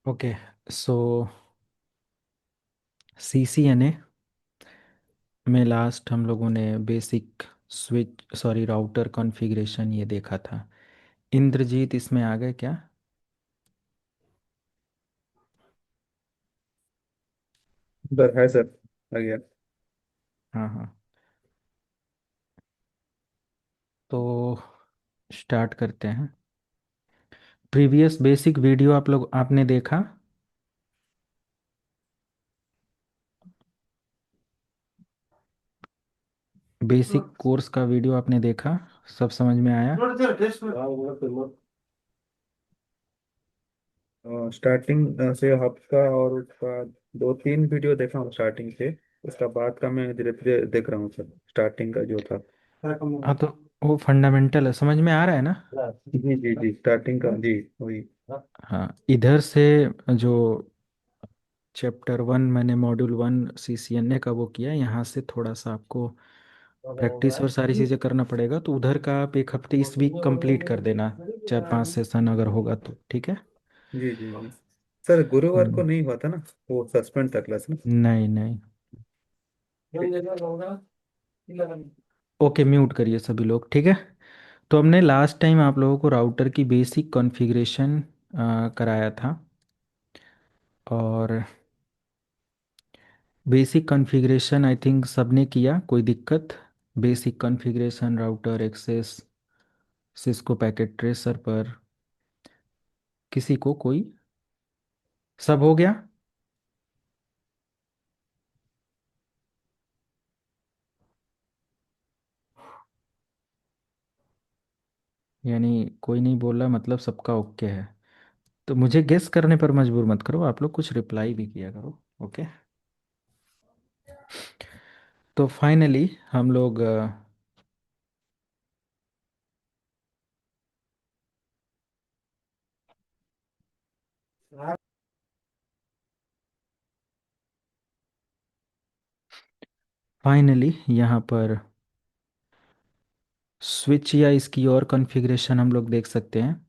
Okay. सो CCNA में last हम लोगों ने basic switch sorry router configuration ये देखा था। इंद्रजीत इसमें आ गए क्या? सर है सर। आ गया। हाँ हाँ। तो स्टार्ट करते हैं। प्रीवियस बेसिक वीडियो आप लोग आपने देखा? बेसिक कोर्स का वीडियो आपने देखा? सब समझ में आया? स्टार्टिंग से हफ्ता और उसका दो तीन वीडियो देखा हूँ स्टार्टिंग से। उसका बाद का मैं धीरे धीरे देख रहा हूँ सर, स्टार्टिंग का जो था। हाँ, तो वो फंडामेंटल है, समझ में आ रहा है ना? जी जी जी, स्टार्टिंग का जी वही। हाँ, इधर से जो चैप्टर 1 मैंने मॉड्यूल 1 CCNA का वो किया, यहाँ से थोड़ा सा आपको प्रैक्टिस और सारी चीज़ें करना पड़ेगा। तो उधर का आप एक हफ्ते इस वीक कंप्लीट कर देना, 4-5 सेशन अगर होगा तो ठीक है। जी जी जी। सर गुरुवार को हम्म, नहीं हुआ था ना, वो सस्पेंड था क्लास ना। नहीं नहीं। ओके, म्यूट करिए सभी लोग, ठीक है। तो हमने लास्ट टाइम आप लोगों को राउटर की बेसिक कॉन्फ़िगरेशन कराया था। और बेसिक कॉन्फ़िगरेशन आई थिंक सबने किया, कोई दिक्कत? Basic configuration router access Cisco packet tracer पर किसी को कोई? सब हो गया? यानी कोई नहीं बोला मतलब सबका ओके है? तो मुझे गेस करने पर मजबूर मत करो, आप लोग कुछ रिप्लाई भी किया करो। ओके। तो फाइनली हम लोग फाइनली यहाँ पर स्विच या इसकी और कॉन्फ़िगरेशन हम लोग देख सकते हैं।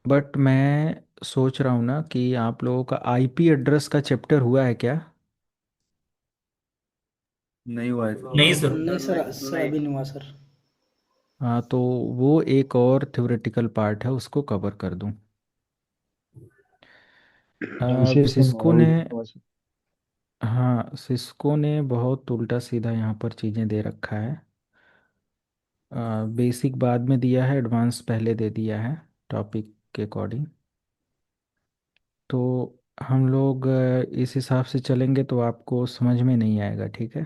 बट मैं सोच रहा हूँ ना कि आप लोगों का आईपी एड्रेस का चैप्टर हुआ है क्या? नहीं हुआ है नहीं सर। सर। नहीं सर, अभी नहीं हुआ सर। हाँ, तो वो एक और थ्योरेटिकल पार्ट है, उसको कवर कर दूँ। विशेष तो सिस्को हमारा भी ने नहीं हुआ सर। हाँ, सिस्को ने बहुत उल्टा सीधा यहाँ पर चीज़ें दे रखा है। बेसिक बाद में दिया है, एडवांस पहले दे दिया है टॉपिक के अकॉर्डिंग। तो हम लोग इस हिसाब से चलेंगे तो आपको समझ में नहीं आएगा, ठीक है।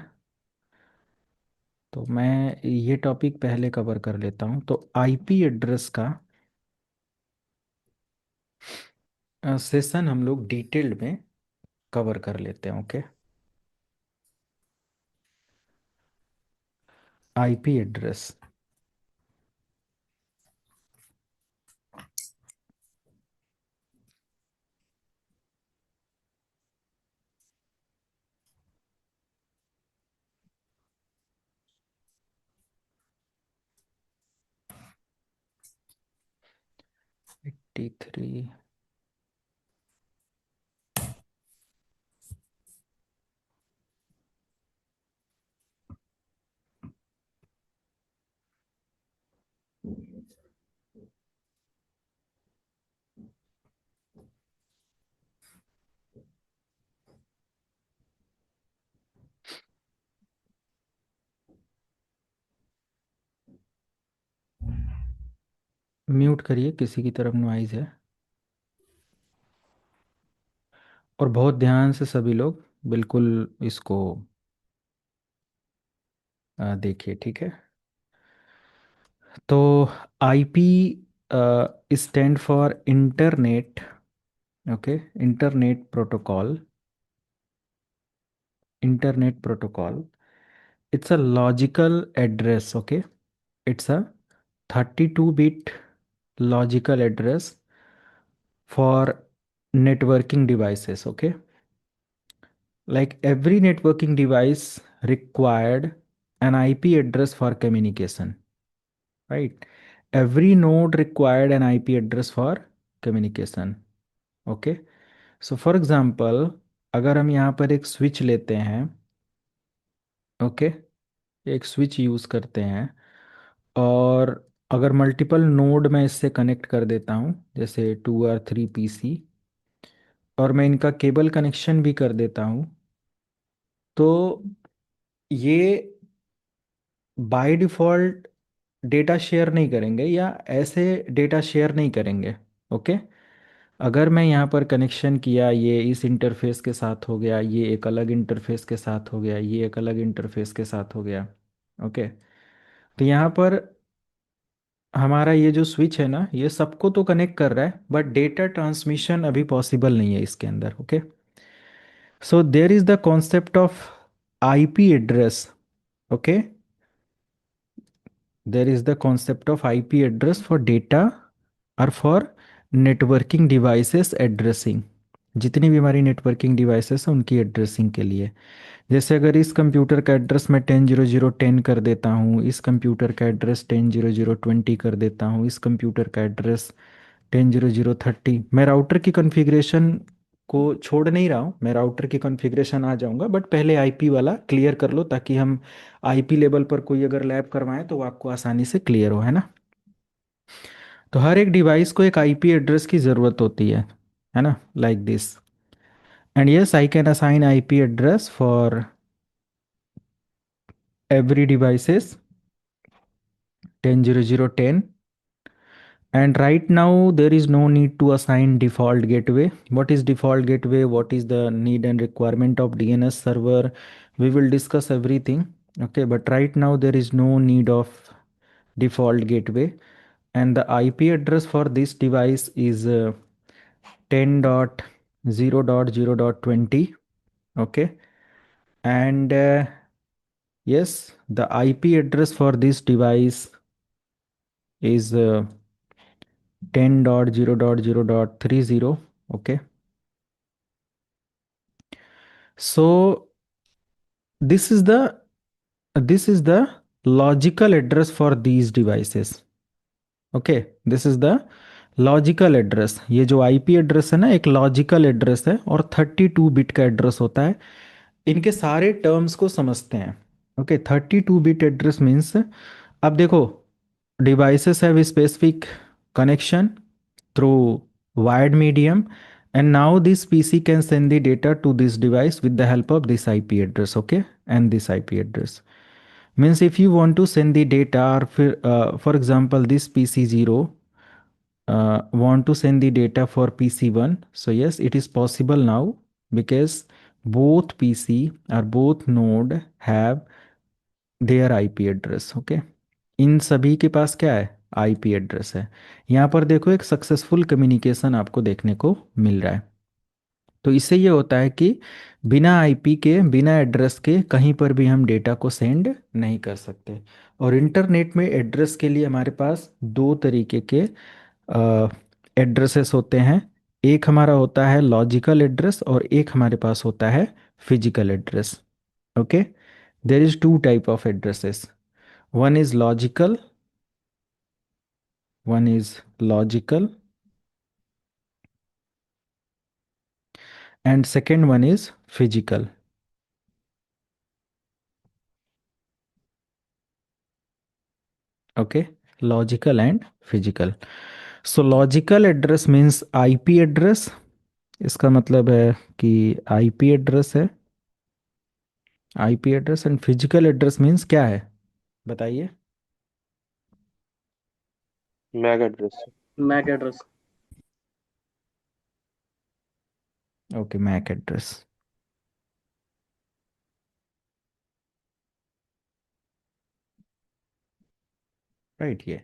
तो मैं ये टॉपिक पहले कवर कर लेता हूँ। तो आईपी एड्रेस का सेशन हम लोग डिटेल्ड में कवर कर लेते हैं। Okay. IP address. T3। Mute करिए, किसी की तरफ नॉइज़ है। और बहुत ध्यान से सभी लोग बिल्कुल इसको देखिए, ठीक है। तो IP stand for internet. Okay. Internet protocol. Internet protocol, it's a logical address. Okay, it's a 32-bit logical address for networking devices. Okay, like every networking device required an IP address for communication, right? Every node required an IP address for communication. Okay. So for example, अगर हम यहाँ पर एक switch लेते हैं, okay, एक switch use करते हैं, और अगर मल्टीपल नोड मैं इससे कनेक्ट कर देता हूँ, जैसे 2 और 3 पीसी, और मैं इनका केबल कनेक्शन भी कर देता हूँ, तो ये बाय डिफ़ॉल्ट डेटा शेयर नहीं करेंगे या ऐसे डेटा शेयर नहीं करेंगे। ओके। अगर मैं यहाँ पर कनेक्शन किया, ये इस इंटरफेस के साथ हो गया, ये एक अलग इंटरफेस के साथ हो गया, ये एक अलग इंटरफेस के साथ हो गया। ओके। तो यहाँ पर हमारा ये जो स्विच है ना, ये सबको तो कनेक्ट कर रहा है, बट डेटा ट्रांसमिशन अभी पॉसिबल नहीं है इसके अंदर। Okay. So there is the concept of IP address. Okay. there is the concept of IP address for data और फॉर नेटवर्किंग डिवाइसेस एड्रेसिंग। जितनी भी हमारी नेटवर्किंग डिवाइसेस हैं उनकी एड्रेसिंग के लिए, जैसे अगर इस कंप्यूटर का एड्रेस मैं 10.0.0.10 कर देता हूँ, इस कंप्यूटर का एड्रेस 10.0.0.20 कर देता हूँ, इस कंप्यूटर का एड्रेस 10.0.0.30, मैं राउटर की कॉन्फ़िगरेशन को छोड़ नहीं रहा हूँ, मैं राउटर की कॉन्फ़िगरेशन आ जाऊँगा, बट पहले आईपी वाला क्लियर कर लो ताकि हम आईपी लेवल पर कोई अगर लैब करवाएं तो वो आपको आसानी से क्लियर हो, है ना। तो हर एक डिवाइस को एक आईपी एड्रेस की ज़रूरत होती है ना, like this. And yes, I can assign IP address for every devices 10.0.0.10. And right now there is no need to assign default gateway. What is default gateway? What is the need and requirement of DNS server? We will discuss everything. Okay, but right now there is no need of default gateway. And the IP address for this device is 10.0.0.20. Okay, and yes, the IP address for this device is 10.0.0.30. Okay. So this is the this is the logical address for these devices. Okay, this is the logical address. ये जो IP address है ना, एक logical address है और 32 bit का address होता है। इनके सारे टर्म्स को समझते हैं। ओके, 32 बिट एड्रेस मीन्स, अब देखो, devices have a specific connection through wired medium, and now this PC can send the data to this device with the help of this IP address. Okay, and this IP address means if you want to send the data, or for example this PC0 want to send the data for PC1, so yes, it is possible now because both PC or both node have their IP address. Okay, इन सभी के पास क्या है, IP address है। यहाँ पर देखो एक सक्सेसफुल कम्युनिकेशन आपको देखने को मिल रहा है। तो इससे ये होता है कि बिना आईपी के, बिना एड्रेस के कहीं पर भी हम डेटा को सेंड नहीं कर सकते। और इंटरनेट में एड्रेस के लिए हमारे पास दो तरीके के एड्रेसेस होते हैं। एक हमारा होता है लॉजिकल एड्रेस और एक हमारे पास होता है physical address. Okay, there is two type of addresses. one is logical one is logical and second one is physical. Okay, logical and physical. So logical address means IP address, इसका मतलब है कि IP एड्रेस है, IP address. And physical address means क्या है, बताइए। MAC address. MAC address. Okay, MAC address, right. ये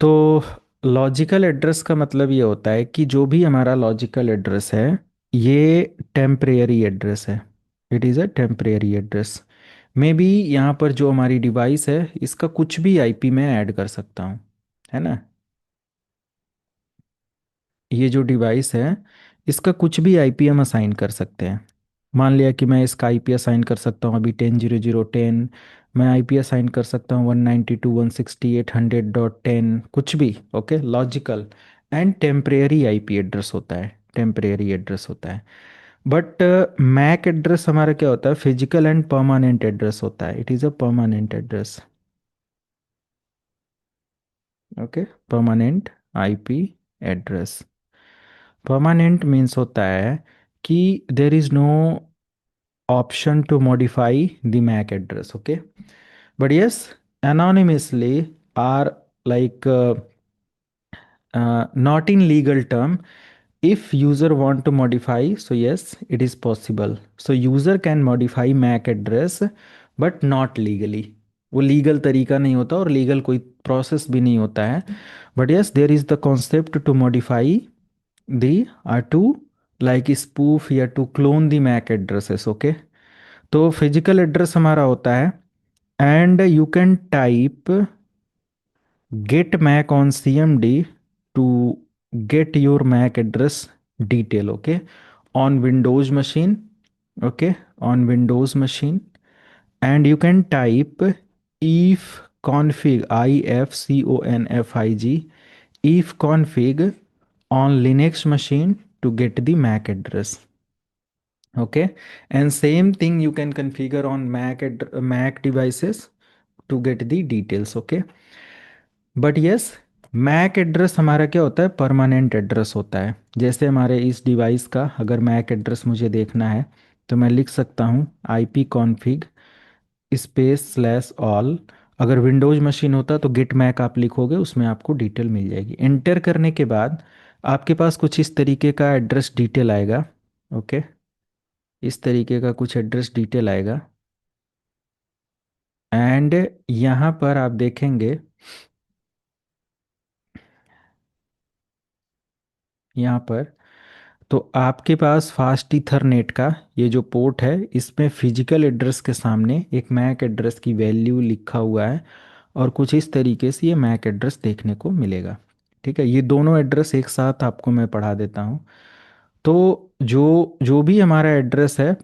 तो लॉजिकल एड्रेस का मतलब ये होता है कि जो भी हमारा लॉजिकल एड्रेस है, ये टेम्परेरी एड्रेस है। It is a temporary address. May be यहाँ पर जो हमारी डिवाइस है इसका कुछ भी आईपी में ऐड कर सकता हूँ, है ना। ये जो डिवाइस है इसका कुछ भी आईपी हम असाइन कर सकते हैं। मान लिया कि मैं इसका आईपी असाइन कर सकता हूँ अभी 10.0.0.10, मैं आईपी असाइन कर सकता हूँ 192.168.100.10, कुछ भी। Okay, logical. And temporary IP address होता है, टेम्परेरी एड्रेस होता है। बट मैक एड्रेस हमारा क्या होता है, फिजिकल एंड परमानेंट एड्रेस होता है, it is a permanent address. Okay, permanent IP address. Permanent means होता है कि there is no option to modify the MAC address. Okay, but yes, anonymously are like not in legal term. If user want to modify, so yes, it is possible. So user can modify MAC address but not legally. वो legal तरीका नहीं होता और legal कोई process भी नहीं होता है, but yes there is the concept to modify the to like spoof या to clone the MAC addresses. Okay, तो फिजिकल एड्रेस हमारा होता है and you can type get MAC on CMD to get your MAC address detail. Okay, on Windows machine. Okay, on Windows machine and you can type if config, ifconfig, if config on Linux machine to get the MAC address. Okay, and same thing you can configure on Mac devices to get the details. Okay, but yes, MAC address हमारा क्या होता है, permanent address होता है। जैसे हमारे इस device का अगर मैक एड्रेस मुझे देखना है तो मैं लिख सकता हूँ IP config space slash all. अगर विंडोज मशीन होता तो गिट मैक आप लिखोगे, उसमें आपको डिटेल मिल जाएगी। एंटर करने के बाद आपके पास कुछ इस तरीके का एड्रेस डिटेल आएगा। ओके, इस तरीके का कुछ एड्रेस डिटेल आएगा एंड यहाँ पर आप देखेंगे, यहाँ पर तो आपके पास फास्ट ईथरनेट का ये जो पोर्ट है, इसमें फिजिकल एड्रेस के सामने एक मैक एड्रेस की वैल्यू लिखा हुआ है और कुछ इस तरीके से ये मैक एड्रेस देखने को मिलेगा। ठीक है, ये दोनों एड्रेस एक साथ आपको मैं पढ़ा देता हूँ। तो जो जो भी हमारा एड्रेस है,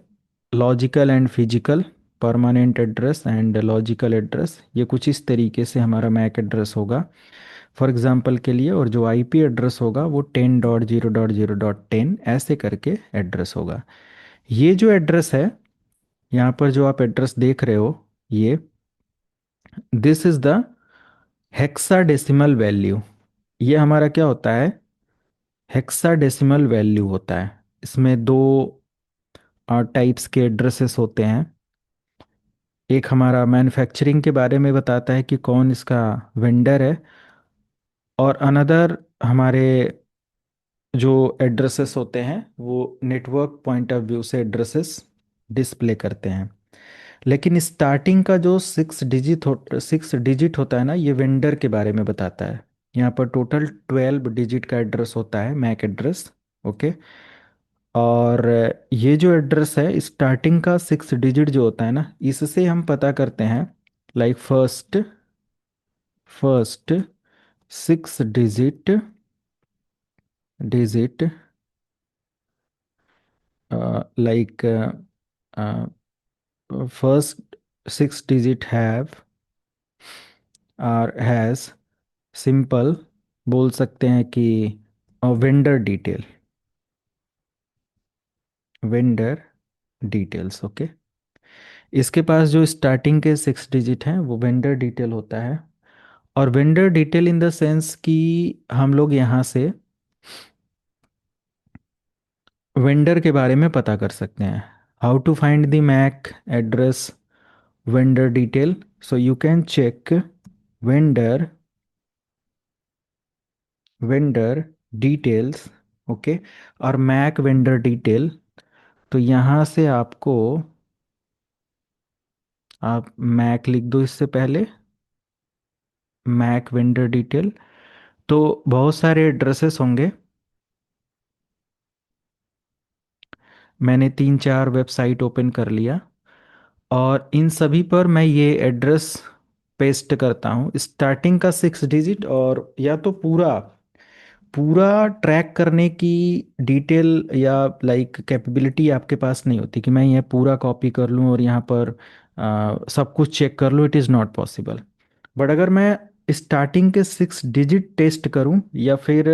logical and physical, permanent address and logical address, ये कुछ इस तरीके से हमारा मैक एड्रेस होगा फॉर एग्जांपल के लिए। और जो आईपी एड्रेस होगा वो 10.0.0.10 ऐसे करके एड्रेस होगा। ये जो एड्रेस है, यहाँ पर जो आप एड्रेस देख रहे हो, ये this is the hexadecimal value. ये हमारा क्या होता है, हेक्साडेसिमल वैल्यू होता है। इसमें दो टाइप्स के एड्रेसेस होते हैं। एक हमारा मैन्युफैक्चरिंग के बारे में बताता है कि कौन इसका वेंडर है, और अनदर हमारे जो एड्रेसेस होते हैं वो नेटवर्क पॉइंट ऑफ व्यू से एड्रेसेस डिस्प्ले करते हैं। लेकिन स्टार्टिंग का जो 6 डिजिट होता है ना, ये वेंडर के बारे में बताता है। यहाँ पर टोटल 12 डिजिट का एड्रेस होता है, मैक एड्रेस। ओके, और ये जो एड्रेस है, स्टार्टिंग का 6 डिजिट जो होता है ना, इससे हम पता करते हैं like first first 6 digit digit like first 6 digit have और हैज़ सिंपल बोल सकते हैं कि vendor detail, vendor details. Okay, इसके पास जो स्टार्टिंग के 6 डिजिट हैं वो वेंडर डिटेल होता है। और vendor detail in the sense कि हम लोग यहाँ से वेंडर के बारे में पता कर सकते हैं। How to find the MAC address vendor detail, so you can check vendor vendor details. Okay, और मैक वेंडर डिटेल, तो यहाँ से आपको आप मैक लिख दो इससे पहले, मैक वेंडर डिटेल। तो बहुत सारे एड्रेसेस होंगे, मैंने 3-4 वेबसाइट ओपन कर लिया और इन सभी पर मैं ये एड्रेस पेस्ट करता हूँ, स्टार्टिंग का 6 डिजिट। और या तो पूरा पूरा ट्रैक करने की डिटेल या लाइक कैपेबिलिटी आपके पास नहीं होती कि मैं ये पूरा कॉपी कर लूँ और यहाँ पर सब कुछ चेक कर लूँ, it is not possible. But अगर मैं स्टार्टिंग के 6 डिजिट टेस्ट करूँ या फिर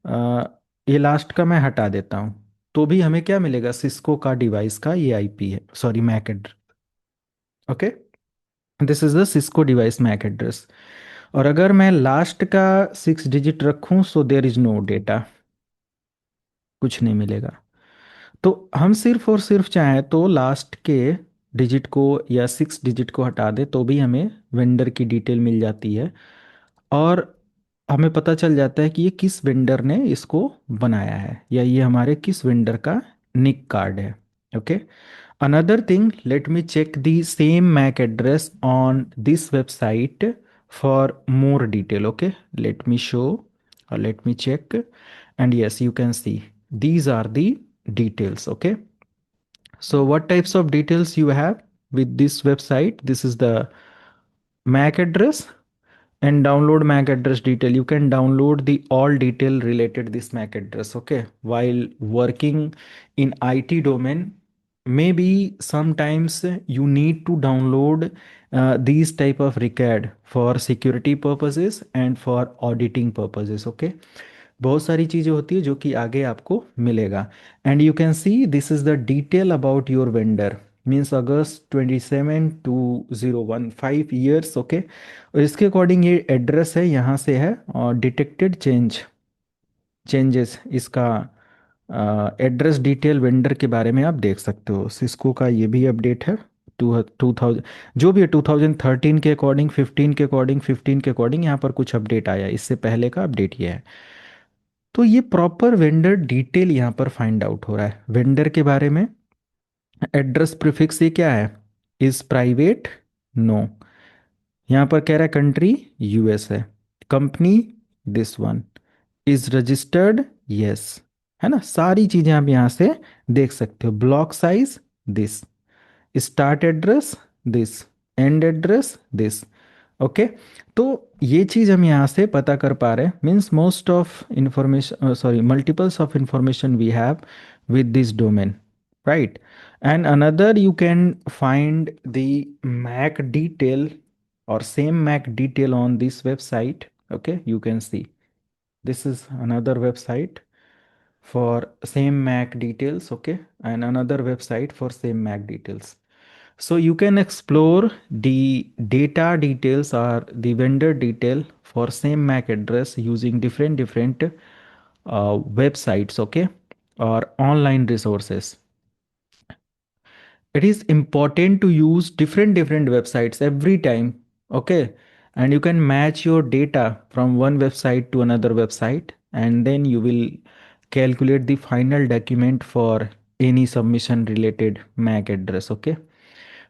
ये लास्ट का मैं हटा देता हूँ, तो भी हमें क्या मिलेगा, सिस्को का डिवाइस का ये आईपी है, sorry MAC address. Okay, this is the Cisco device MAC address. और अगर मैं लास्ट का 6 डिजिट रखूं, so there is no data, कुछ नहीं मिलेगा। तो हम सिर्फ और सिर्फ चाहें तो लास्ट के डिजिट को या 6 डिजिट को हटा दे तो भी हमें वेंडर की डिटेल मिल जाती है, और हमें पता चल जाता है कि ये किस वेंडर ने इसको बनाया है, या ये हमारे किस वेंडर का निक कार्ड है। Okay, another thing, let me check the same MAC address on this website for more detail. Okay, let me show, or let me check, and yes, you can see these are the details. Okay, so what types of details you have with this website? This is the MAC address, and download MAC address detail. You can download the all detail related this MAC address. Okay, while working in IT domain, maybe sometimes you need to download these type of record for security purposes and for auditing purposes. Okay, बहुत सारी चीज़ें होती है जो कि आगे आपको मिलेगा। And you can see this is the detail about your vendor, means August 27 2015 5 years। Okay, और इसके अकॉर्डिंग ये एड्रेस है, यहाँ से है, और डिटेक्टेड चेंजेस इसका एड्रेस डिटेल वेंडर के बारे में आप देख सकते हो। सिस्को का ये भी अपडेट है, 2000 जो भी है 2013 के अकॉर्डिंग, 15 के अकॉर्डिंग यहाँ पर कुछ अपडेट आया, इससे पहले का अपडेट ये है। तो ये प्रॉपर वेंडर डिटेल यहाँ पर फाइंड आउट हो रहा है वेंडर के बारे में। एड्रेस प्रीफिक्स ये क्या है, इज प्राइवेट, नो। यहाँ पर कह रहा है कंट्री यूएस है, company this one, is registered, yes, है ना। सारी चीजें आप यहाँ से देख सकते हो। Block size this, start address this, and address this. Okay, तो ये चीज हम यहाँ से पता कर पा रहे हैं, means most of information, sorry multiples of information we have with this domain, right? And another, you can find the MAC detail or same MAC detail on this website. Okay, you can see this is another website for same MAC details. Okay, and another website for same MAC details. So you can explore the data details or the vendor detail for same MAC address using different websites, okay, or online resources. It is important to use different websites every time, okay, and you can match your data from one website to another website, and then you will calculate the final document for any submission related MAC address. Okay,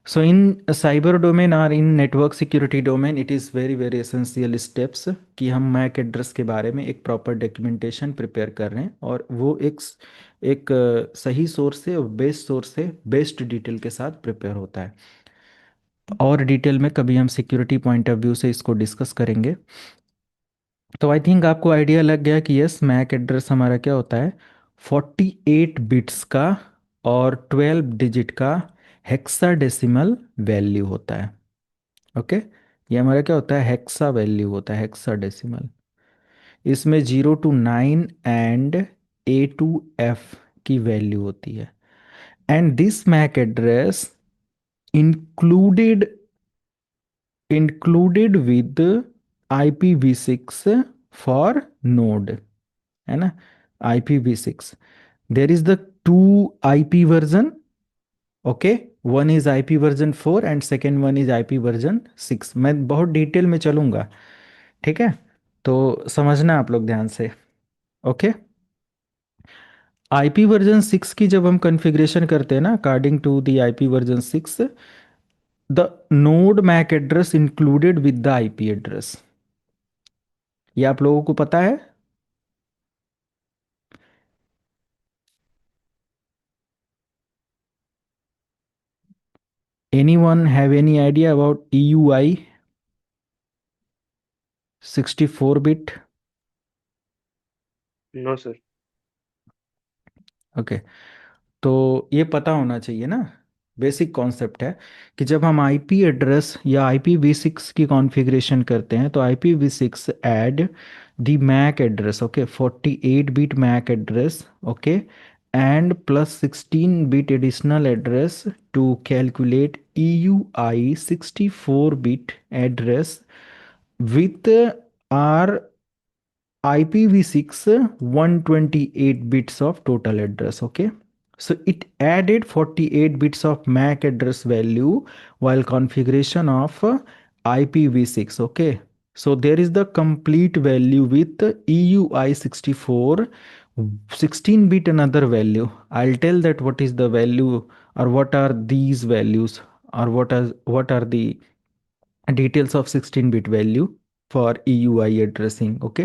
so in a cyber domain or in network security domain, it is very essential steps कि हम Mac address के बारे में एक proper documentation prepare कर रहे हैं, और वो एक सही सोर्स से और बेस्ट सोर्स से बेस्ट डिटेल के साथ प्रिपेयर होता है। और डिटेल में कभी हम सिक्योरिटी पॉइंट ऑफ व्यू से इसको डिस्कस करेंगे। तो आई थिंक आपको आइडिया लग गया कि यस, मैक एड्रेस हमारा क्या होता है, 48 बिट्स का और 12 डिजिट का हेक्साडेसिमल वैल्यू होता है। ओके, ये हमारा क्या होता है, हेक्सा वैल्यू होता है, हेक्साडेसिमल। इसमें 0 to 9 and A to F की वैल्यू होती है। And this MAC address included included with IPv6 for node, है ना। IPv6, there is the two IP version. Okay, one is IP version 4 and second one is IP version 6। मैं बहुत detail में चलूंगा, ठीक है, तो समझना आप लोग ध्यान से। ओके, IP वर्जन 6 की जब हम कॉन्फ़िगरेशन करते हैं ना, according to the IP version 6, the node MAC address included with the IP address, ये आप लोगों को पता है। Anyone have any idea about EUI 64 bit? No sir. Okay, तो ये पता होना चाहिए ना। बेसिक कॉन्सेप्ट है कि जब हम आईपी एड्रेस या IPv6 की कॉन्फ़िगरेशन करते हैं तो IPv6 add the MAC address, okay, 48 bit MAC address, okay, and plus 16 bit additional address to calculate EUI 64 bit address with our IPv6 128 bits of total address. Okay, so it added 48 bits of MAC address value while configuration of IPv6. Okay, so there is the complete value with EUI 64 16 bit another value. I'll tell that what is the value or what are these values or what are the details of 16 bit value for EUI addressing. Okay,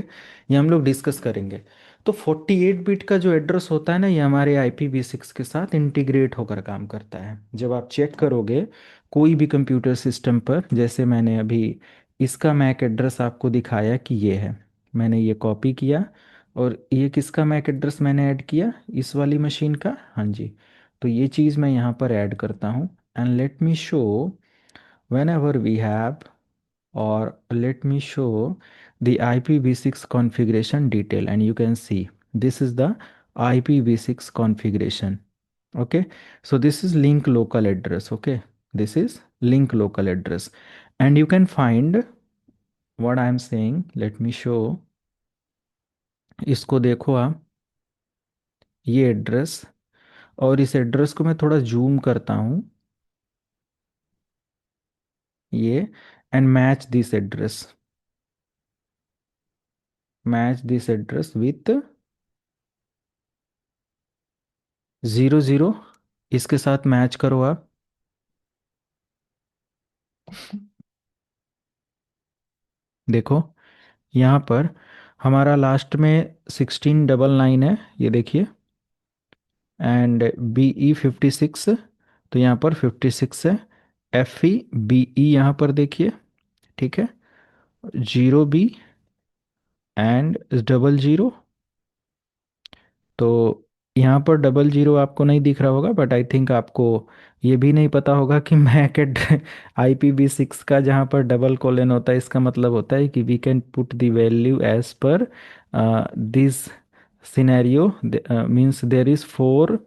ये हम लोग discuss करेंगे। तो 48 bit का जो address होता है ना, ये हमारे IPv6 के साथ इंटीग्रेट होकर काम करता है। जब आप चेक करोगे कोई भी कंप्यूटर सिस्टम पर, जैसे मैंने अभी इसका मैक एड्रेस आपको दिखाया कि ये है, मैंने ये कॉपी किया और ये किसका मैक एड्रेस मैंने ऐड किया, इस वाली मशीन का, हाँ जी। तो ये चीज़ मैं यहाँ पर ऐड करता हूँ and let me show whenever we have, or let me show the IPv6 configuration detail, and you can see this is the IPv6 configuration. Okay, so this is link local address. Okay, this is link local address, and you can find what I am saying. Let me show, इसको देखो आप, ये address, और इस address को मैं थोड़ा zoom करता हूँ, ये, and match this address with 00, इसके साथ मैच करो आप। देखो यहाँ पर हमारा लास्ट में 1699 है, ये देखिए, एंड BE56, तो यहाँ पर 56 है। FE BE यहाँ पर देखिए, ठीक है, 0B एंड 00। तो यहाँ पर 00 आपको नहीं दिख रहा होगा, बट आई थिंक आपको ये भी नहीं पता होगा कि मैक एट IPv6 का जहाँ पर डबल कोलन होता है, इसका मतलब होता है कि we can put the value as per this scenario, means there is 4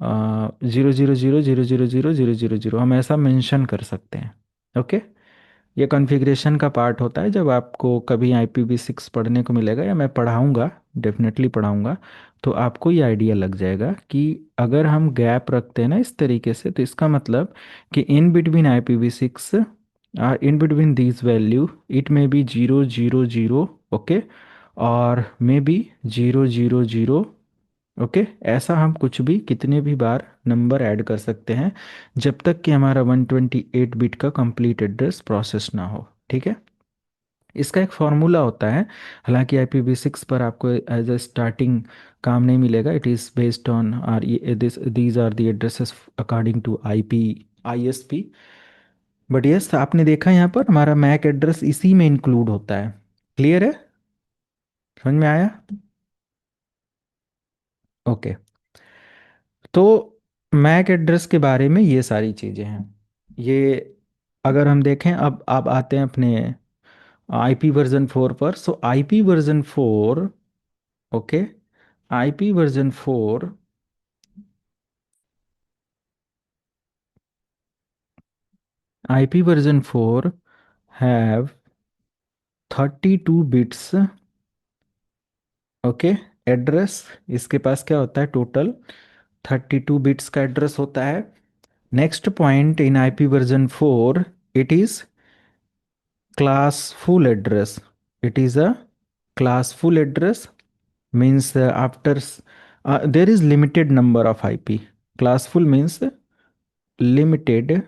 000000000, हम ऐसा मेंशन कर सकते हैं। ओके, ये कॉन्फ़िगरेशन का पार्ट होता है। जब आपको कभी IPv6 पढ़ने को मिलेगा या मैं पढ़ाऊंगा, डेफिनेटली पढ़ाऊंगा, तो आपको ये आइडिया लग जाएगा कि अगर हम गैप रखते हैं ना इस तरीके से, तो इसका मतलब कि in between IPv6 in between this value it may be 000, okay, और मे बी 000, ओके, ऐसा हम कुछ भी कितने भी बार नंबर ऐड कर सकते हैं जब तक कि हमारा 128 बिट का कंप्लीट एड्रेस प्रोसेस ना हो। ठीक है, इसका एक फॉर्मूला होता है, हालांकि IPv6 पर आपको एज ए स्टार्टिंग काम नहीं मिलेगा, it is based on are these are the addresses according to IP ISP। But yes, आपने देखा यहाँ पर हमारा मैक एड्रेस इसी में इंक्लूड होता है। क्लियर है, समझ में आया? ओके, तो मैक एड्रेस के बारे में ये सारी चीज़ें हैं। ये अगर हम देखें, अब आते हैं अपने IP वर्जन 4 पर। सो IP version 4, okay, IP version 4, IP version 4 have 32 bits, okay, address. इसके पास क्या होता है, टोटल 32 बिट्स का एड्रेस होता है। Next point in IP version 4, it is classful address. It is a classful address, means there is limited number of IP. Classful means limited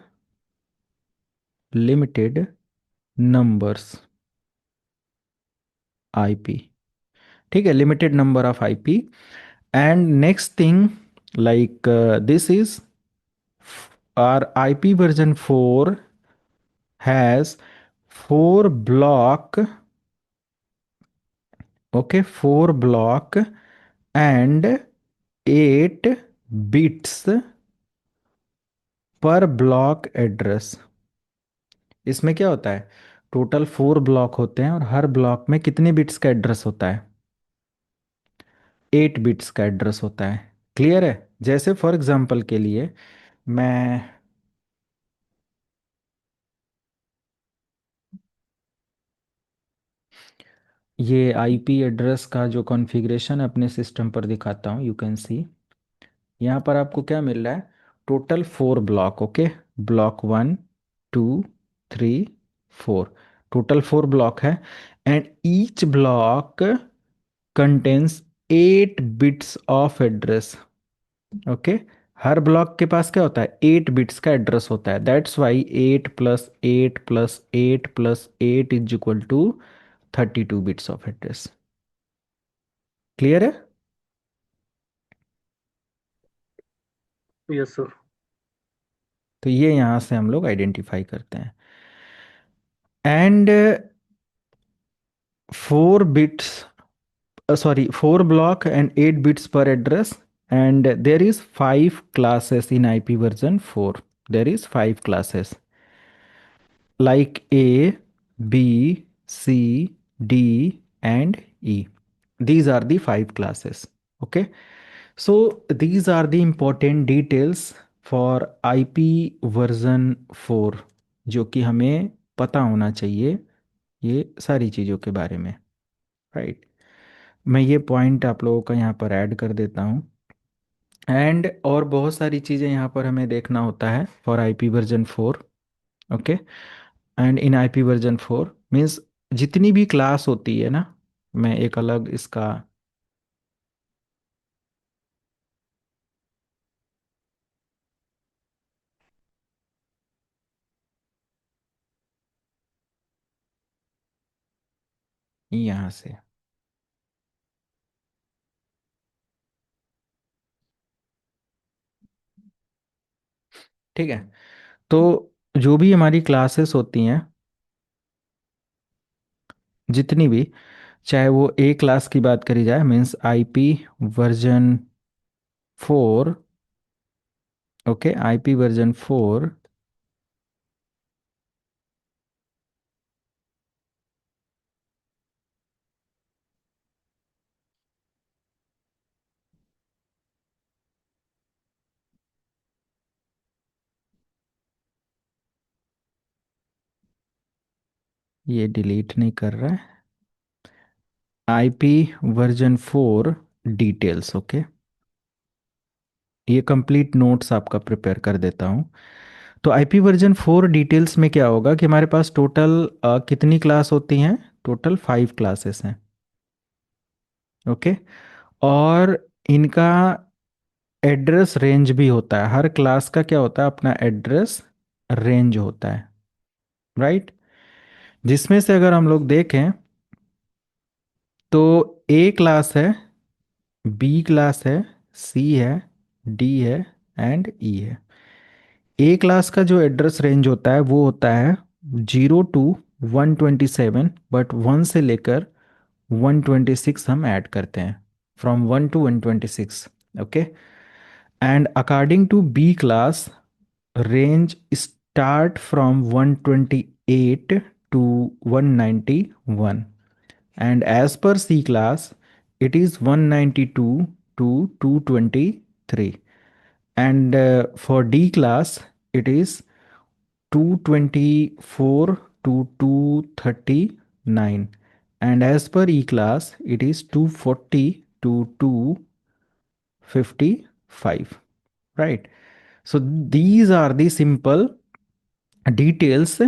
numbers IP, ठीक है, limited number of IP। and next thing, like this is our IP version 4 has 4 block, okay, 4 block and 8 bits पर block address. इसमें क्या होता है, total 4 block होते हैं और हर ब्लॉक में कितने बिट्स का एड्रेस होता है, 8 बिट्स का एड्रेस होता है। क्लियर है? जैसे फॉर एग्जांपल के लिए मैं ये आईपी एड्रेस का जो कॉन्फ़िगरेशन अपने सिस्टम पर दिखाता हूँ, यू कैन सी यहाँ पर आपको क्या मिल रहा है, total 4 block. Okay, block 1, 2, 3, 4, total 4 block है। And each block contains 8 bits of address. Okay, हर ब्लॉक के पास क्या होता है, 8 बिट्स का एड्रेस होता है। That's why 8 + 8 + 8 + 8 is equal to 32 bits of address. Clear है? Yes sir. तो ये यहां से हम लोग आइडेंटिफाई करते हैं। And 4 bits, sorry, 4 block and 8 bits per address, and there is 5 classes in IP version 4. There is 5 classes like A, B, C, D, and E. These are the 5 classes. Okay, so these are the important details for IP version 4, जो कि हमें पता होना चाहिए ये सारी चीज़ों के बारे में, राइट। मैं ये पॉइंट आप लोगों का यहाँ पर ऐड कर देता हूँ। एंड और बहुत सारी चीज़ें यहाँ पर हमें देखना होता है for IP version 4। Okay, and in IP version 4 means जितनी भी क्लास होती है ना, मैं एक अलग इसका यहाँ से, ठीक है। तो जो भी हमारी क्लासेस होती हैं, जितनी भी, चाहे वो ए क्लास की बात करी जाए, means IP version 4। Okay, IP version 4, ये डिलीट नहीं कर रहा है, आईपी वर्जन 4 डिटेल्स। ओके, ये कंप्लीट नोट्स आपका प्रिपेयर कर देता हूँ। तो आईपी वर्जन 4 डिटेल्स में क्या होगा कि हमारे पास टोटल कितनी क्लास होती हैं, टोटल 5 क्लासेस हैं। ओके, और इनका एड्रेस रेंज भी होता है। हर क्लास का क्या होता है, अपना एड्रेस रेंज होता है, राइट। जिसमें से अगर हम लोग देखें तो ए क्लास है, बी क्लास है, सी है, डी है, एंड ई है। ए क्लास का जो एड्रेस रेंज होता है वो होता है 0 to 127, बट 1 से लेकर 126 हम ऐड करते हैं, from 1 to 126। Okay, and according to B class, range start from 128 to 191, and as per C class it is 192 to 223, and for D class it is 224 to 239, and as per E class it is 240 to 255, right. So these are the simple details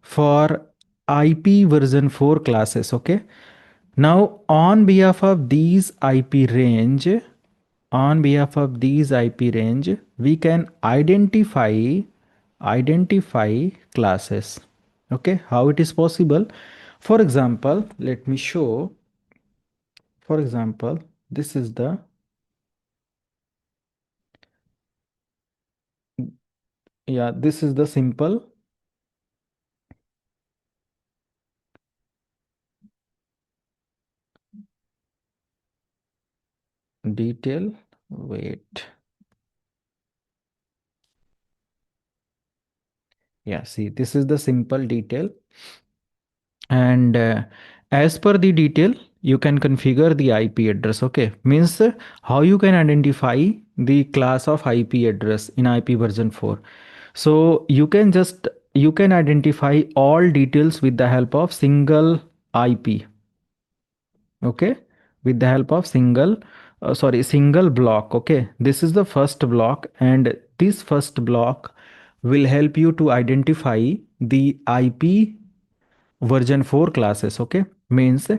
for IP version 4 classes. Okay, now on behalf of these IP range, we can identify classes. Okay, how it is possible? For example, let me show. For example, this is the, yeah, this is the simple detail. Wait, Yeah, see, this is the simple detail. And as per the detail, you can configure the IP address. Okay, means how you can identify the class of IP address in IP version 4. So you can identify all details with the help of single IP. Okay, with the help of single block. Okay, this is the first block, and this first block will help you to identify the IP version 4 classes. Okay, means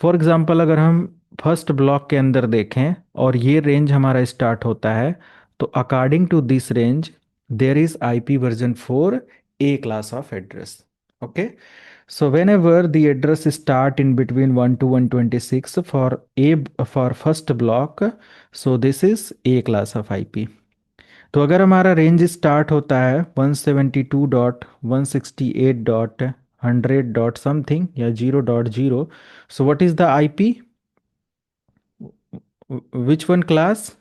for example अगर हम first block के अंदर देखें और ये range हमारा start होता है, तो according to this range there is IP version 4 A class of address. Okay, so whenever the address start in between 1 to 126 for first block, so this is a class of IP. तो अगर हमारा range start होता है 172.168.100 something या 0.0, so what is the IP, which one class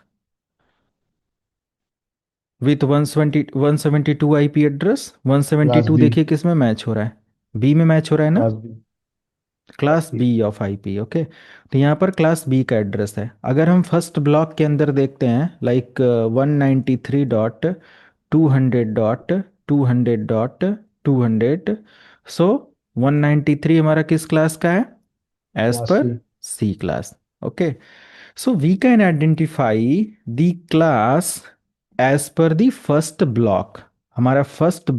with 172 IP address. Class 172 B. देखिए किस में match हो रहा है, बी में मैच हो रहा है ना, class B. Class B of IP. Okay, तो यहाँ पर क्लास बी का एड्रेस है. अगर हम फर्स्ट ब्लॉक के अंदर देखते हैं लाइक 193.200.200.200, सो 193 हमारा किस क्लास का है, एज क्लास पर C. C class. Okay, so we can identify the class as per the first block. हमारा फर्स्ट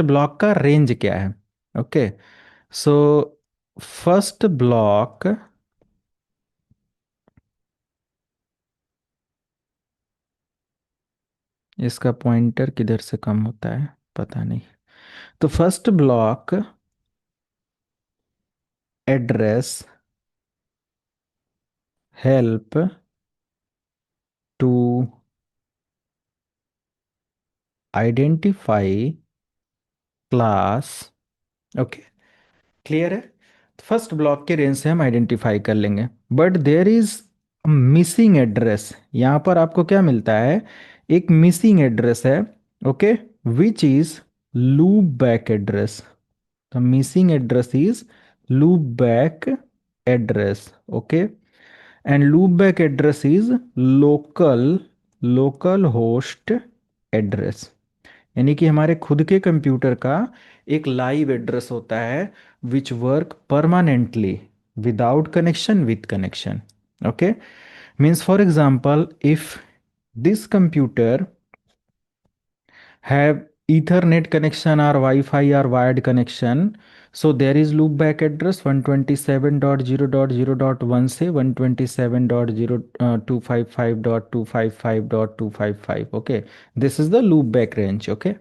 ब्लॉक का रेंज क्या है. ओके, सो फर्स्ट ब्लॉक इसका पॉइंटर किधर से कम होता है पता नहीं. तो first block address help to identify class. Okay, clear है. फर्स्ट ब्लॉक के रेंज से हम आइडेंटिफाई कर लेंगे, but there is missing address. यहां पर आपको क्या मिलता है, एक मिसिंग एड्रेस है. Okay, which is loop back address. The missing address is loopback address. Okay, and loopback address is local host address. यानी कि हमारे खुद के कंप्यूटर का एक लाइव एड्रेस होता है which work permanently without connection with connection. Okay, means for example if this computer have ethernet connection or wi-fi or wired connection, so there is loopback address 127.0.0.1 से 127.0255.255.255. Okay, this is the loopback range. Okay,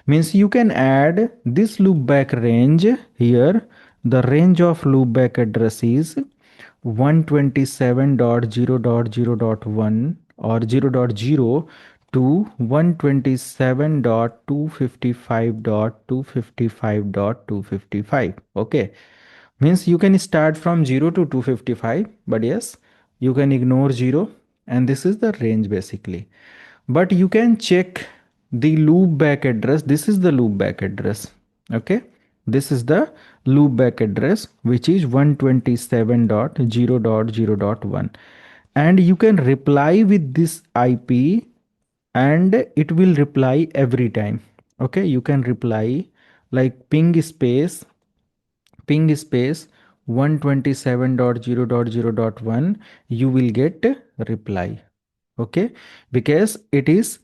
means you can add this loopback range here. The range of loopback address is 127.0.0.1 or 0.0 to 127.255.255.255. Okay, means you can start from 0 to 255, but yes, you can ignore 0, and this is the range basically. But you can check the loop back address. This is the loop back address. Okay, this is the loop back address which is 127.0.0.1, and you can reply with this IP and it will reply every time. Okay, you can reply like ping space 127.0.0.1, you will get reply. Okay, because it is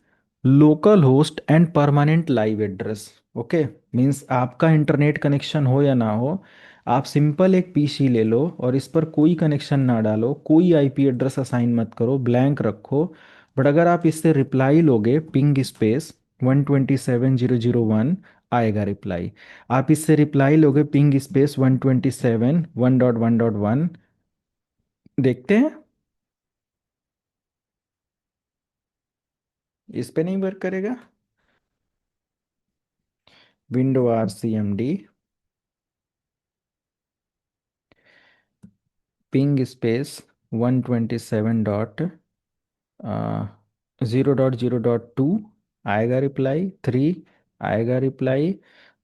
local host and permanent live address. Okay, means आपका internet connection हो या ना हो, आप simple एक PC ले लो और इस पर कोई कनेक्शन ना डालो, कोई आईपी एड्रेस असाइन मत करो, ब्लैंक रखो. बट अगर आप इससे रिप्लाई लोगे पिंग स्पेस 127.0.0.1, आएगा रिप्लाई. आप इससे रिप्लाई लोगे पिंग स्पेस 127.1.1.1, देखते हैं इस पे नहीं वर्क करेगा. Window R C M D ping space 127.0.0.2 आएगा रिप्लाई, 3 आएगा रिप्लाई।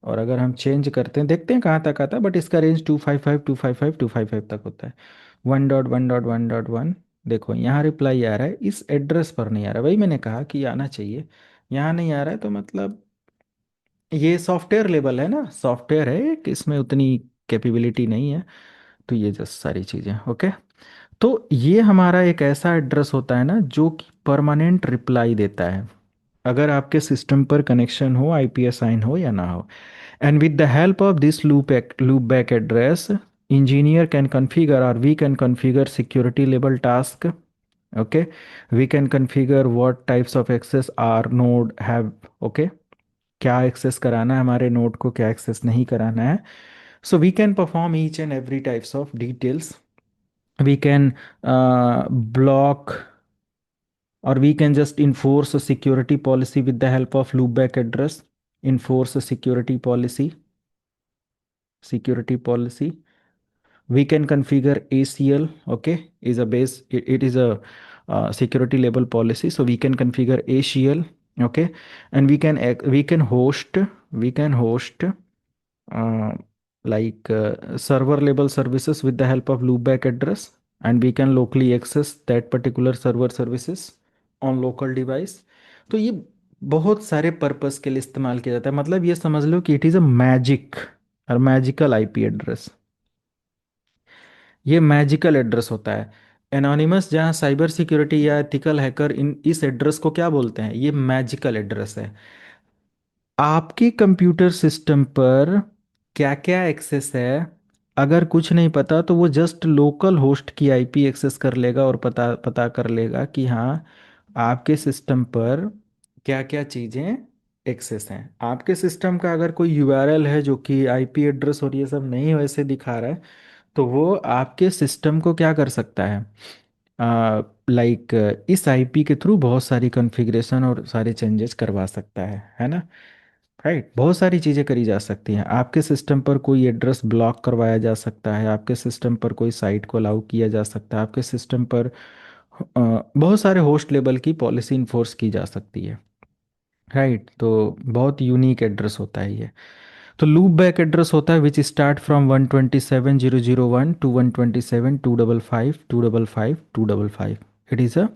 और अगर हम चेंज करते हैं, देखते हैं कहाँ तक आता है, बट इसका रेंज 255 255 255 तक होता है। 1.1.1.1, देखो यहाँ रिप्लाई आ रहा है, इस एड्रेस पर नहीं आ रहा। वही मैंने कहा कि आना चाहिए, यहाँ नहीं आ रहा है, तो मतलब ये सॉफ्टवेयर लेवल है ना, सॉफ्टवेयर है कि इसमें उतनी कैपेबिलिटी नहीं है। तो ये जस्ट सारी चीज़ें ओके। तो ये हमारा एक ऐसा एड्रेस होता है ना जो कि परमानेंट रिप्लाई देता है, अगर आपके सिस्टम पर कनेक्शन हो, आईपी असाइन हो या ना हो। And with the help of this loop back address, engineer can configure or we can configure security level task. Okay, we can configure what types of access our node have. Okay, क्या access कराना है हमारे node को, क्या access नहीं कराना है। So we can perform each and every types of details. We can block, or we can just enforce a security policy with the help of loopback address. Enforce a security policy. We can configure ACL. Okay, is a base, it is a security level policy, so we can configure ACL. Okay, and we can host uh, server level services with the help of loopback address, and we can locally access that particular server services on local device. तो ये बहुत सारे purpose के लिए इस्तेमाल किया जाता है। मतलब ये समझ लो कि इट इज़ अ मैजिक और मैजिकल आईपी एड्रेस। ये मैजिकल एड्रेस होता है। एनोनिमस जहाँ साइबर सिक्योरिटी या एथिकल हैकर इन इस एड्रेस को क्या बोलते हैं, ये मैजिकल एड्रेस है। आपके कंप्यूटर सिस्टम पर क्या क्या एक्सेस है, अगर कुछ नहीं पता तो वो जस्ट लोकल होस्ट की आईपी एक्सेस कर लेगा और पता पता कर लेगा कि हाँ आपके सिस्टम पर क्या क्या चीज़ें एक्सेस हैं। आपके सिस्टम का अगर कोई यूआरएल है जो कि आईपी एड्रेस और ये सब नहीं वैसे दिखा रहा है, तो वो आपके सिस्टम को क्या कर सकता है, लाइक इस आईपी के थ्रू बहुत सारी कॉन्फ़िगरेशन और सारे चेंजेस करवा सकता है ना। राइट, बहुत सारी चीज़ें करी जा सकती हैं। आपके सिस्टम पर कोई एड्रेस ब्लॉक करवाया जा सकता है, आपके सिस्टम पर कोई साइट को अलाउ किया जा सकता है, आपके सिस्टम पर बहुत सारे होस्ट लेवल की पॉलिसी इन्फोर्स की जा सकती है। राइट, तो बहुत यूनिक एड्रेस होता है ये। तो लूप बैक एड्रेस होता है which start from 127.0.0.1 to 127.255.255.255। It is a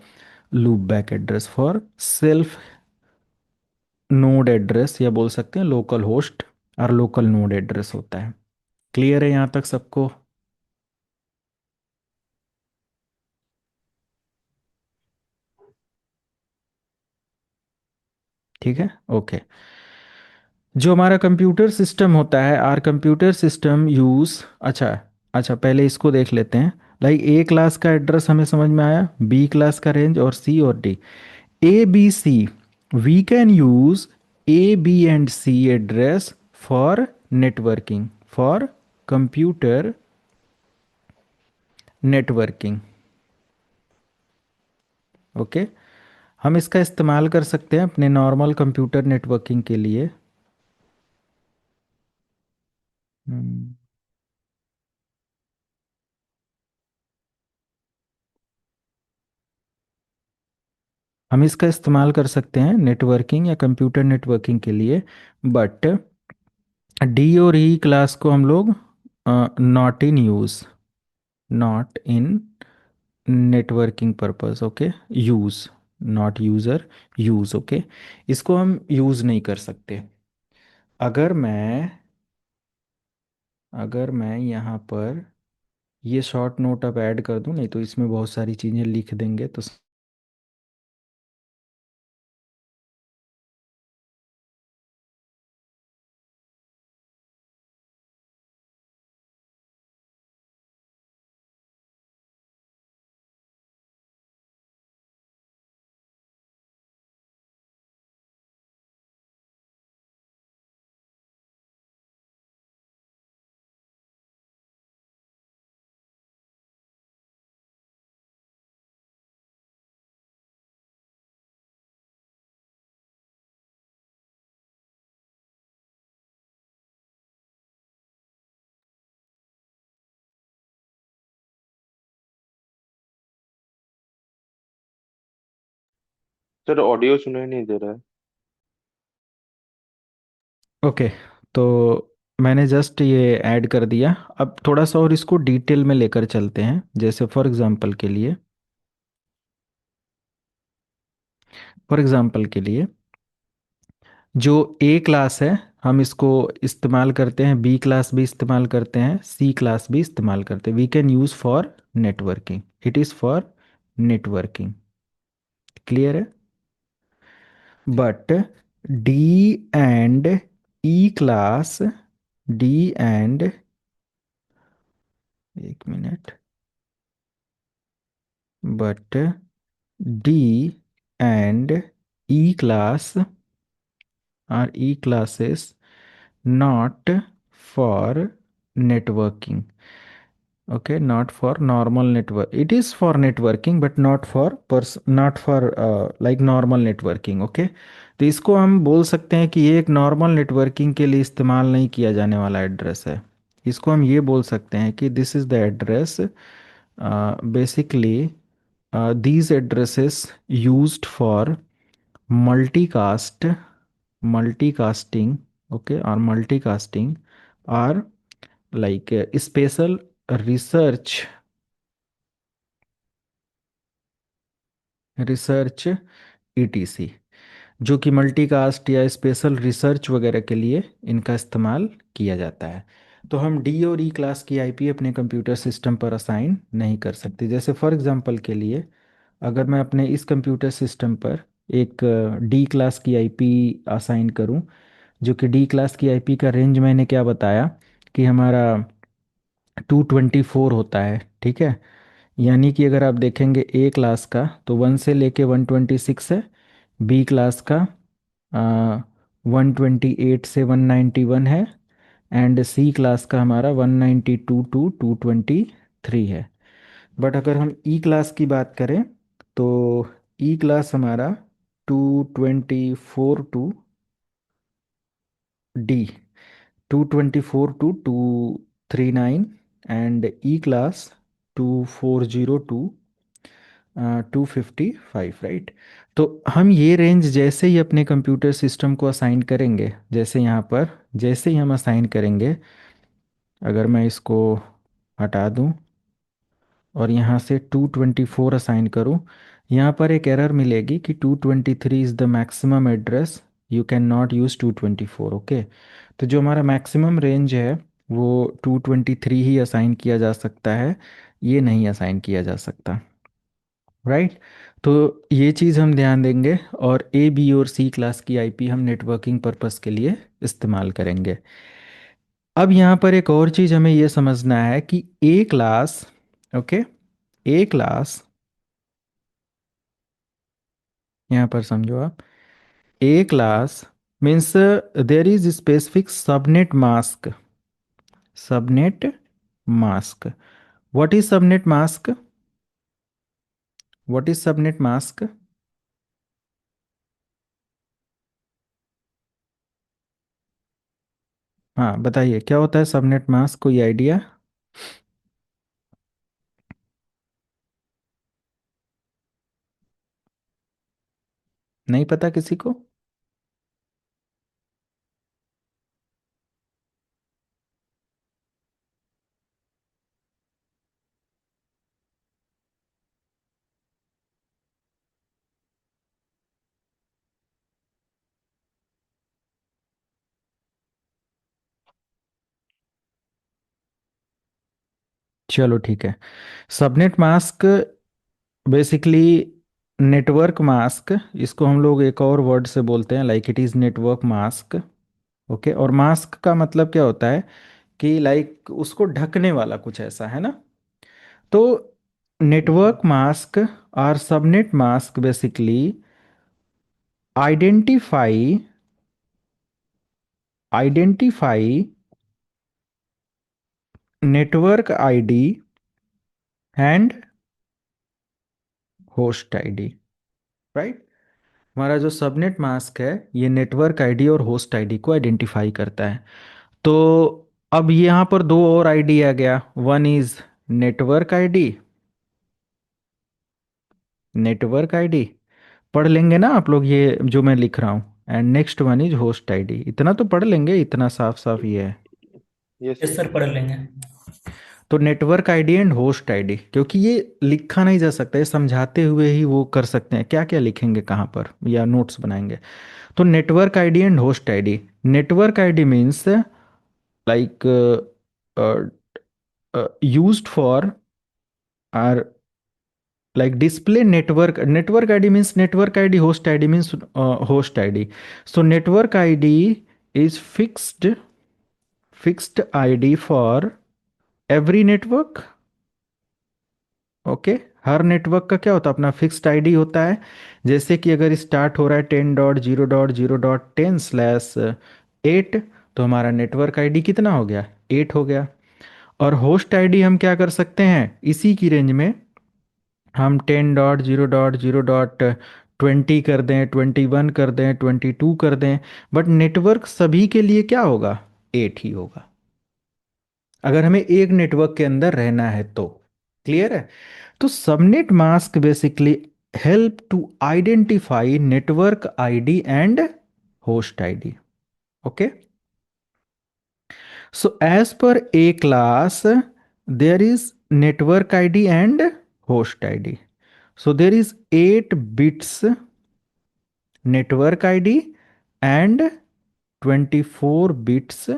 loopback address for self node address, या बोल सकते हैं लोकल होस्ट और लोकल नोड एड्रेस होता है। क्लियर है यहाँ तक सबको? ठीक है ओके। जो हमारा कंप्यूटर सिस्टम होता है, आर कंप्यूटर सिस्टम यूज, अच्छा अच्छा पहले इसको देख लेते हैं। लाइक ए क्लास का एड्रेस हमें समझ में आया, बी क्लास का रेंज, और सी और D. A B C, we can use A B and C address for networking, for computer networking. Okay, हम इसका इस्तेमाल कर सकते हैं अपने नॉर्मल कंप्यूटर नेटवर्किंग के लिए। हम्म, हम इसका इस्तेमाल कर सकते हैं नेटवर्किंग या कंप्यूटर नेटवर्किंग के लिए, बट डी और ई क्लास को हम लोग not in use, not in networking purpose. Okay, use, not user, use. Okay, इसको हम यूज़ नहीं कर सकते। अगर मैं अगर मैं यहाँ पर ये शॉर्ट नोट अब ऐड कर दूँ, नहीं तो इसमें बहुत सारी चीज़ें लिख देंगे तो सर ऑडियो सुनाई नहीं दे रहा है। ओके, तो मैंने जस्ट ये ऐड कर दिया। अब थोड़ा सा और इसको डिटेल में लेकर चलते हैं। जैसे फॉर एग्जांपल के लिए जो ए क्लास है, हम इसको इस्तेमाल करते हैं, बी क्लास भी इस्तेमाल करते हैं, सी क्लास भी इस्तेमाल करते हैं। We can use for networking, it is for networking. Clear है? But D and E class, D and, एक मिनट, but D and E class are E classes not for networking. Okay, not for normal network, it is for networking but not for like normal networking. Okay, तो इसको हम बोल सकते हैं कि ये एक नॉर्मल नेटवर्किंग के लिए इस्तेमाल नहीं किया जाने वाला एड्रेस है। इसको हम ये बोल सकते हैं कि this is the address, basically these addresses used for multicast, multicasting, okay, or multicasting, or like special research, research etc, जो कि मल्टीकास्ट या स्पेशल रिसर्च वगैरह के लिए इनका इस्तेमाल किया जाता है। तो हम डी और ई क्लास की आईपी अपने कंप्यूटर सिस्टम पर असाइन नहीं कर सकते। जैसे फॉर एग्जांपल के लिए, अगर मैं अपने इस कंप्यूटर सिस्टम पर एक डी क्लास की आईपी असाइन करूं, जो कि डी क्लास की आईपी का रेंज मैंने क्या बताया कि हमारा 224 होता है, ठीक है। यानी कि अगर आप देखेंगे ए क्लास का तो 1 से लेके 126 है, बी क्लास का 128 से 191 है, एंड सी क्लास का हमारा 192 टू 223 है। बट अगर हम ई क्लास की बात करें तो ई क्लास हमारा 224 to D, 224 to 239, and E class 240 to 255, right. तो हम ये रेंज जैसे ही अपने कंप्यूटर सिस्टम को असाइन करेंगे, जैसे यहाँ पर जैसे ही हम असाइन करेंगे, अगर मैं इसको हटा दूँ और यहाँ से 224 असाइन करूँ, यहाँ पर एक एरर मिलेगी कि 223 is the maximum address, you can not use 224। Okay, तो जो हमारा मैक्सिमम रेंज है वो 223 ही असाइन किया जा सकता है, ये नहीं असाइन किया जा सकता, राइट। तो ये चीज़ हम ध्यान देंगे, और ए बी और सी क्लास की आईपी हम नेटवर्किंग पर्पस के लिए इस्तेमाल करेंगे। अब यहाँ पर एक और चीज़ हमें ये समझना है कि A class, okay, A class, यहाँ पर समझो आप, A class means there is specific subnet mask, subnet mask. What is subnet mask? What is subnet mask? हाँ बताइए, क्या होता है सबनेट मास्क, कोई आइडिया? नहीं पता किसी को? चलो ठीक है। Subnet mask basically network mask, इसको हम लोग एक और वर्ड से बोलते हैं, like it is network mask. Okay, और मास्क का मतलब क्या होता है कि लाइक उसको ढकने वाला कुछ ऐसा है ना। तो नेटवर्क मास्क और subnet mask basically identify identify network ID and host ID, right. हमारा जो सबनेट मास्क है ये नेटवर्क आईडी और होस्ट आईडी को आइडेंटिफाई करता है। तो अब यहाँ पर दो और आईडी आ गया, one is network ID, network ID, पढ़ लेंगे ना आप लोग ये जो मैं लिख रहा हूँ, and next one is host ID. इतना तो पढ़ लेंगे, इतना साफ साफ ये है। Yes yes sir. सर, पढ़ लेंगे। तो network ID and host ID, क्योंकि ये लिखा नहीं जा सकता, ये समझाते हुए ही वो कर सकते हैं। क्या क्या लिखेंगे कहाँ पर या नोट्स बनाएंगे। तो network ID and host ID. Network ID means like used for or like display network id means network id, host id means host id. So network id is fixed id for every network. Okay her network का क्या होता है, अपना fixed ID होता है। जैसे कि अगर स्टार्ट हो रहा है 10.0.0.10/8, तो हमारा नेटवर्क आईडी कितना हो गया, 8 हो गया। और होस्ट आईडी हम क्या कर सकते हैं, इसी की रेंज में हम 10.0.0.20 कर दें, 21 कर दें, 22 कर दें। बट नेटवर्क सभी के लिए क्या होगा, 8 ही होगा, अगर हमें एक नेटवर्क के अंदर रहना है तो। क्लियर है। तो subnet mask basically help to identify network ID and host ID. Okay. So as per A class, there is network ID and host ID. So there is 8 bits network ID and 24 bits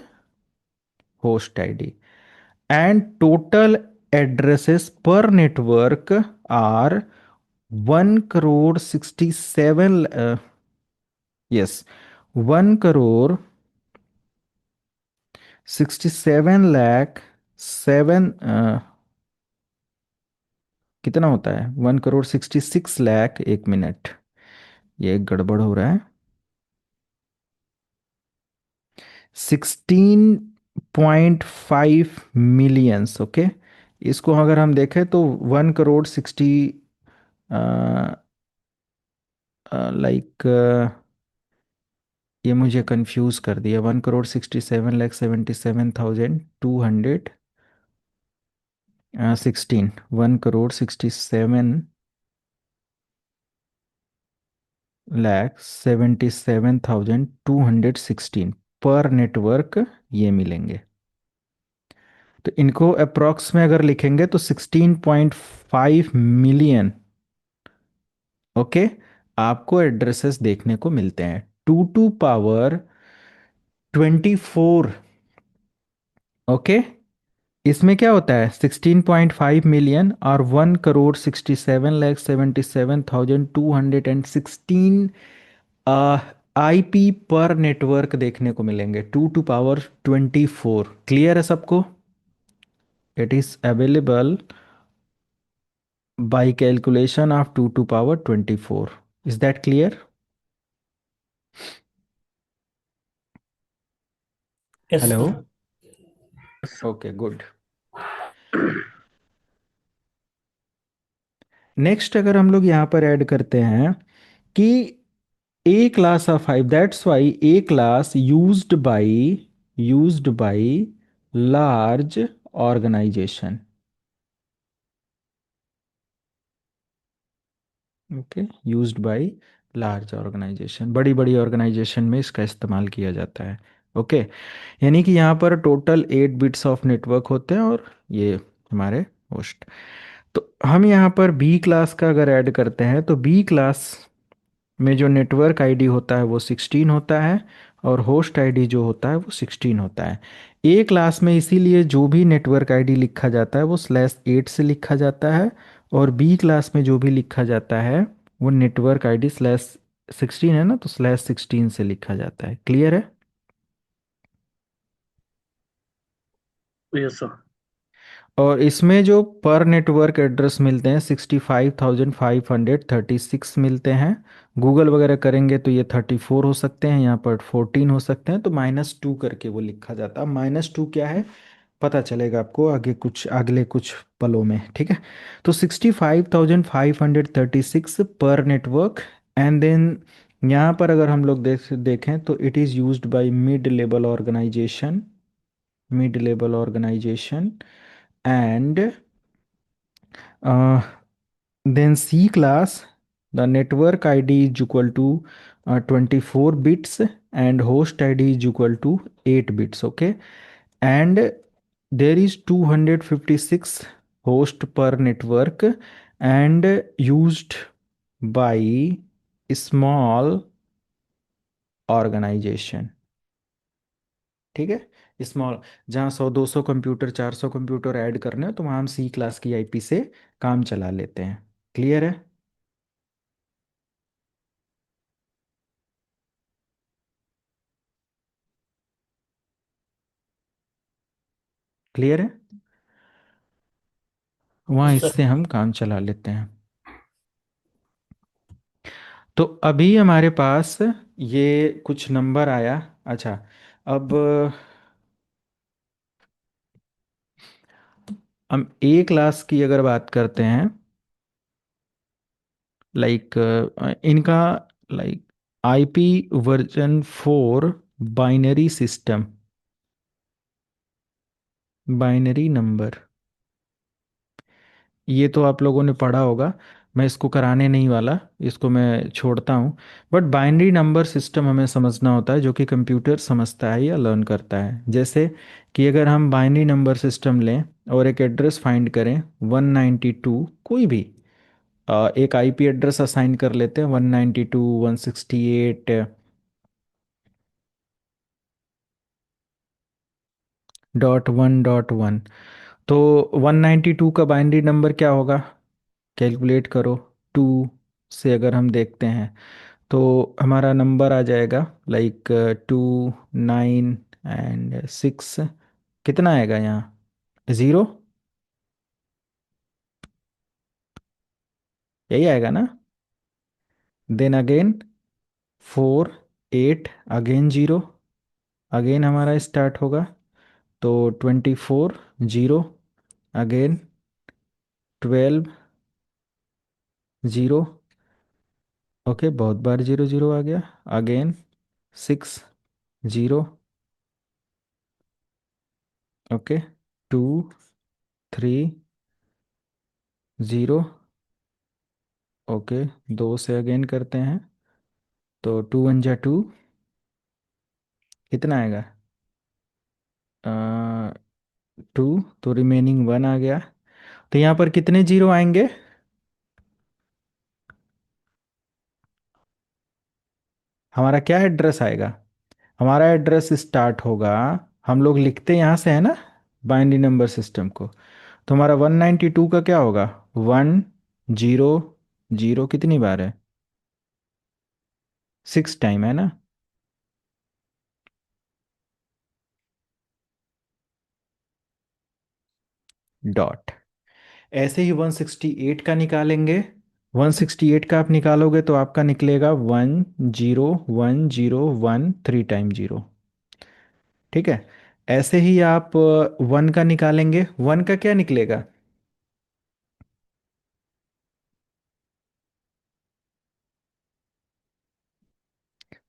host ID. And total addresses per network are 1 crore 67 yes, 1 crore 67 lakh 7 कितना होता है, 1 crore 66 lakh, एक minute ये गड़बड़ हो रहा है, 16.5 millions. Okay. इसको अगर हम देखें तो 1 crore 60 लाइक ये मुझे कंफ्यूज कर दिया, 1 crore 67 lakh 77,216, 1 crore 67 lakh 77,216 पर नेटवर्क ये मिलेंगे। तो इनको अप्रॉक्स में अगर लिखेंगे तो 16.5 मिलियन ओके आपको एड्रेसेस देखने को मिलते हैं। 2 to power 24 ओके। इसमें क्या होता है, 16.5 मिलियन और 1 crore 67 lakh 77,216 आईपी पर नेटवर्क देखने को मिलेंगे, 2 to power 24। क्लियर है सबको। It is available by calculation of 2 to power 24. Is that clear? Yes Hello? Sir. Okay, good. Next अगर हम लोग यहाँ पर ऐड करते हैं कि A class of 5, that's why A class used by large organisation. Okay, used by large organisation, बड़ी बड़ी ऑर्गेनाइजेशन में इसका इस्तेमाल किया जाता है। ओके। यानी कि यहाँ पर टोटल 8 बिट्स ऑफ नेटवर्क होते हैं और ये हमारे होस्ट। तो हम यहाँ पर बी क्लास का अगर ऐड करते हैं तो बी क्लास में जो नेटवर्क आईडी होता है वो 16 होता है और होस्ट आईडी जो होता है वो 16 होता है। ए क्लास में इसीलिए जो भी नेटवर्क आईडी लिखा जाता है वो /8 से लिखा जाता है, और बी क्लास में जो भी लिखा जाता है वो नेटवर्क आईडी /16 है ना, तो /16 से लिखा जाता है। क्लियर है। Yes sir. और इसमें जो पर नेटवर्क एड्रेस मिलते हैं 65,536 मिलते हैं। गूगल वगैरह करेंगे तो ये 34 हो सकते हैं, यहाँ पर 14 हो सकते हैं, तो -2 करके वो लिखा जाता है। -2 क्या है पता चलेगा आपको आगे कुछ अगले कुछ पलों में, ठीक है। तो 65,536 पर नेटवर्क। एंड देन यहाँ पर अगर हम लोग देखें तो it is used by mid level organization and then C class The network ID is equal to 24 bits and host ID is equal to 8 bits. Okay, and there is 256 host per network and used by small organization. ठीक है, small, जहाँ 100 200 computer 400 computer add करने हो तो वहाँ हम सी class की IP से काम चला लेते हैं। क्लियर है? क्लियर है? वहाँ Yes, sir. इससे हम काम चला लेते हैं। तो अभी हमारे पास ये कुछ नंबर आया। अच्छा, अब हम ए क्लास की अगर बात करते हैं, लाइक इनका, like IP version 4 binary system, binary number, ये तो आप लोगों ने पढ़ा होगा, मैं इसको कराने नहीं वाला, इसको मैं छोड़ता हूँ। बट बाइनरी नंबर सिस्टम हमें समझना होता है, जो कि कंप्यूटर समझता है या लर्न करता है। जैसे कि अगर हम बाइनरी नंबर सिस्टम लें और एक एड्रेस फाइंड करें 192, कोई भी एक आईपी एड्रेस असाइन कर लेते हैं 192.168.1.1। तो 192 का बाइनरी नंबर क्या होगा? कैलकुलेट करो। 2 से अगर हम देखते हैं तो हमारा नंबर आ जाएगा लाइक 2 9 एंड 6। कितना आएगा यहाँ? 0, यही आएगा ना? देन अगेन 4 8, अगेन 0, अगेन हमारा स्टार्ट होगा। तो 24 0, अगेन 12 0। ओके, बहुत बार 0 0 आ गया। अगेन 6 0। ओके, 2 3 0। ओके, 2 से अगेन करते हैं तो 2 1 जा 2, कितना आएगा? 2। तो रिमेनिंग 1 आ गया। तो यहाँ पर कितने जीरो आएंगे? हमारा क्या एड्रेस आएगा? हमारा एड्रेस स्टार्ट होगा, हम लोग लिखते यहाँ से है ना बाइनरी नंबर सिस्टम को। तो हमारा 192 का क्या होगा? 1 0 0 कितनी बार है? 6 टाइम है ना? डॉट। ऐसे ही 168 का निकालेंगे। 168 का आप निकालोगे तो आपका निकलेगा 1 0 1 0 1 3 टाइम 0। ठीक है, ऐसे ही आप 1 का निकालेंगे, 1 का क्या निकलेगा?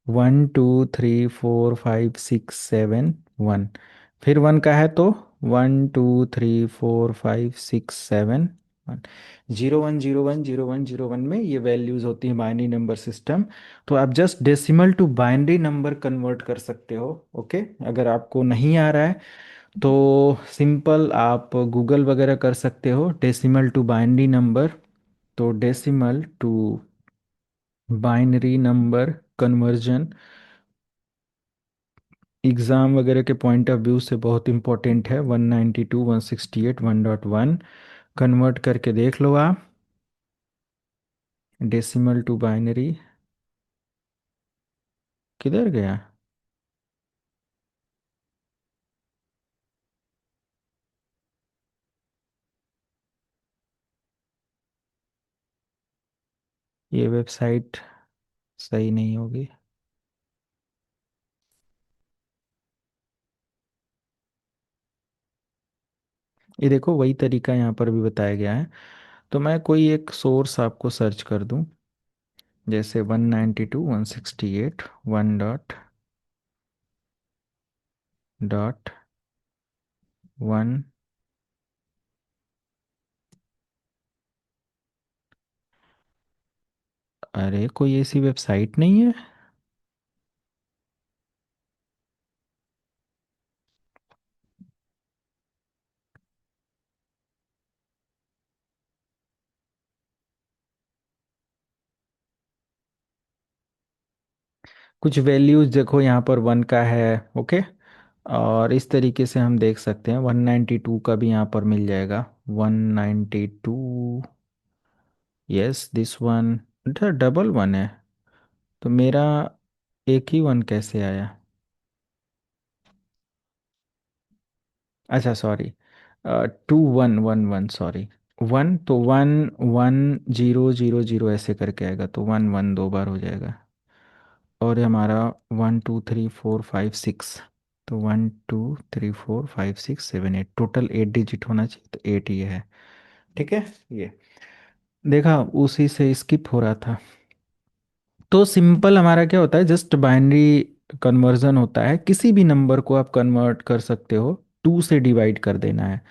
1 2 3 4 5 6 7 1। फिर 1 का है तो 1 2 3 4 5 6 7 1। 0 1 0 1 0 1 0 1 में ये वैल्यूज होती हैं बाइनरी नंबर सिस्टम। तो आप just decimal to binary number convert कर सकते हो। ओके, अगर आपको नहीं आ रहा है तो सिंपल आप गूगल वगैरह कर सकते हो, डेसिमल टू बाइनरी नंबर। तो decimal to binary number conversion exam वगैरह के पॉइंट ऑफ व्यू से बहुत इंपॉर्टेंट है। 192 168 1.1 कन्वर्ट करके देख लो आप, डेसिमल टू बाइनरी। किधर गया? ये वेबसाइट सही नहीं होगी। ये देखो, वही तरीका यहाँ पर भी बताया गया है। तो मैं कोई एक सोर्स आपको सर्च कर दूं, जैसे 192 168 1.1। अरे कोई ऐसी वेबसाइट नहीं है? कुछ वैल्यूज देखो, यहाँ पर 1 का है। ओके। और इस तरीके से हम देख सकते हैं 192 का भी यहाँ पर मिल जाएगा। 192। Yes this one. डबल 1 है। तो मेरा एक ही 1 कैसे आया? अच्छा सॉरी। 2111 सॉरी। 1 तो 1 1 0 0 0 ऐसे करके आएगा, तो 1 1 दो बार हो जाएगा। और ये हमारा 1 2 3 4 5 6। तो 1 2 3 4 5 6 7 8, टोटल 8 डिजिट होना चाहिए, तो 8 ये है। ठीक है। ये देखा, उसी से स्किप हो रहा था। तो सिंपल हमारा क्या होता है, जस्ट बाइनरी कन्वर्जन होता है। किसी भी नंबर को आप कन्वर्ट कर सकते हो, 2 से डिवाइड कर देना है।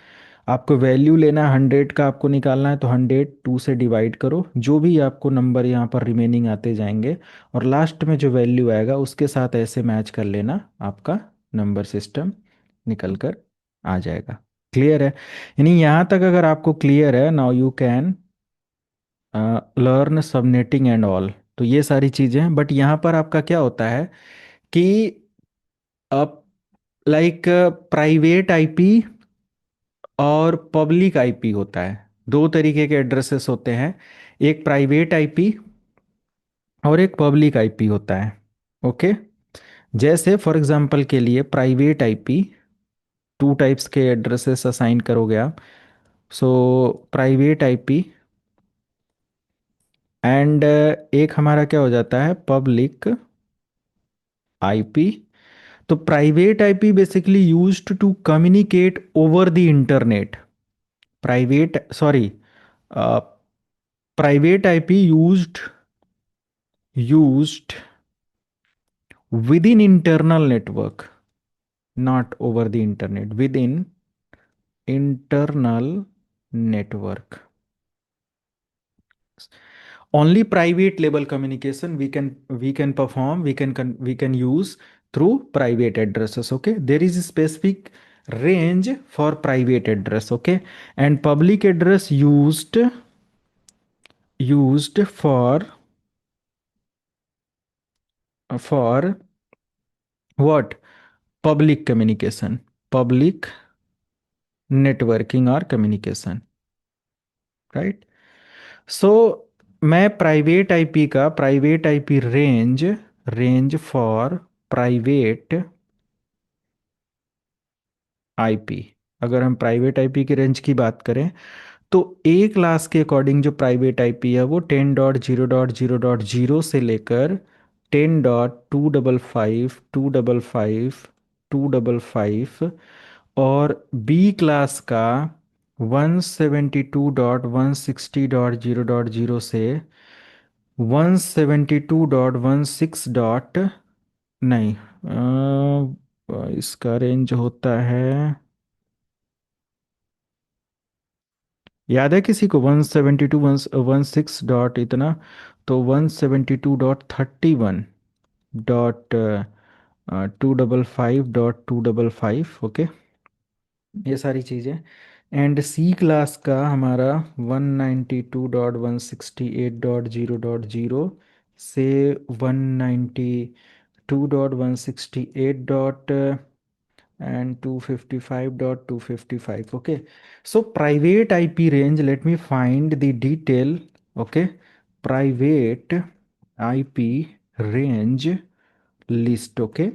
आपको वैल्यू लेना है 100 का, आपको निकालना है, तो 100 2 से डिवाइड करो, जो भी आपको नंबर यहाँ पर रिमेनिंग आते जाएंगे, और लास्ट में जो वैल्यू आएगा उसके साथ ऐसे मैच कर लेना, आपका नंबर सिस्टम निकल कर आ जाएगा। क्लियर है? यानी यहाँ तक अगर आपको क्लियर है, now you can learn subnetting and all. तो ये सारी चीज़ें हैं, बट यहाँ पर आपका क्या होता है कि अब लाइक प्राइवेट आईपी और पब्लिक आईपी होता है। दो तरीके के एड्रेसेस होते हैं, एक प्राइवेट आईपी और एक पब्लिक आईपी होता है। ओके। जैसे फॉर एग्जांपल के लिए प्राइवेट आईपी, टू टाइप्स के एड्रेसेस असाइन करोगे आप। सो प्राइवेट आईपी एंड एक हमारा क्या हो जाता है, पब्लिक आईपी। तो private IP basically used to communicate over the internet. Private sorry, private IP used within internal network, not over the internet, within internal network. Only private label communication we can perform, we can use through private addresses. Okay, there is a specific range for private address. Okay, and public address used for what? Public communication, public networking or communication, right? So मैं private IP range for private IP, अगर हम private IP की range की बात करें, तो ए class के according जो प्राइवेट आईपी है वो 10.0.0.0 से लेकर 10.255 और बी क्लास का 172.160.0.0 से 172.16 डॉट नहीं, इसका रेंज होता है, याद है किसी को? 172.116 डॉट इतना, तो 172.31.255.255। ओके, ये सारी चीज़ें। एंड सी क्लास का हमारा 192.168.0.0 से 192.168 and 255.255. Okay, so private ip range, let me find the detail. Okay, private ip range list. Okay,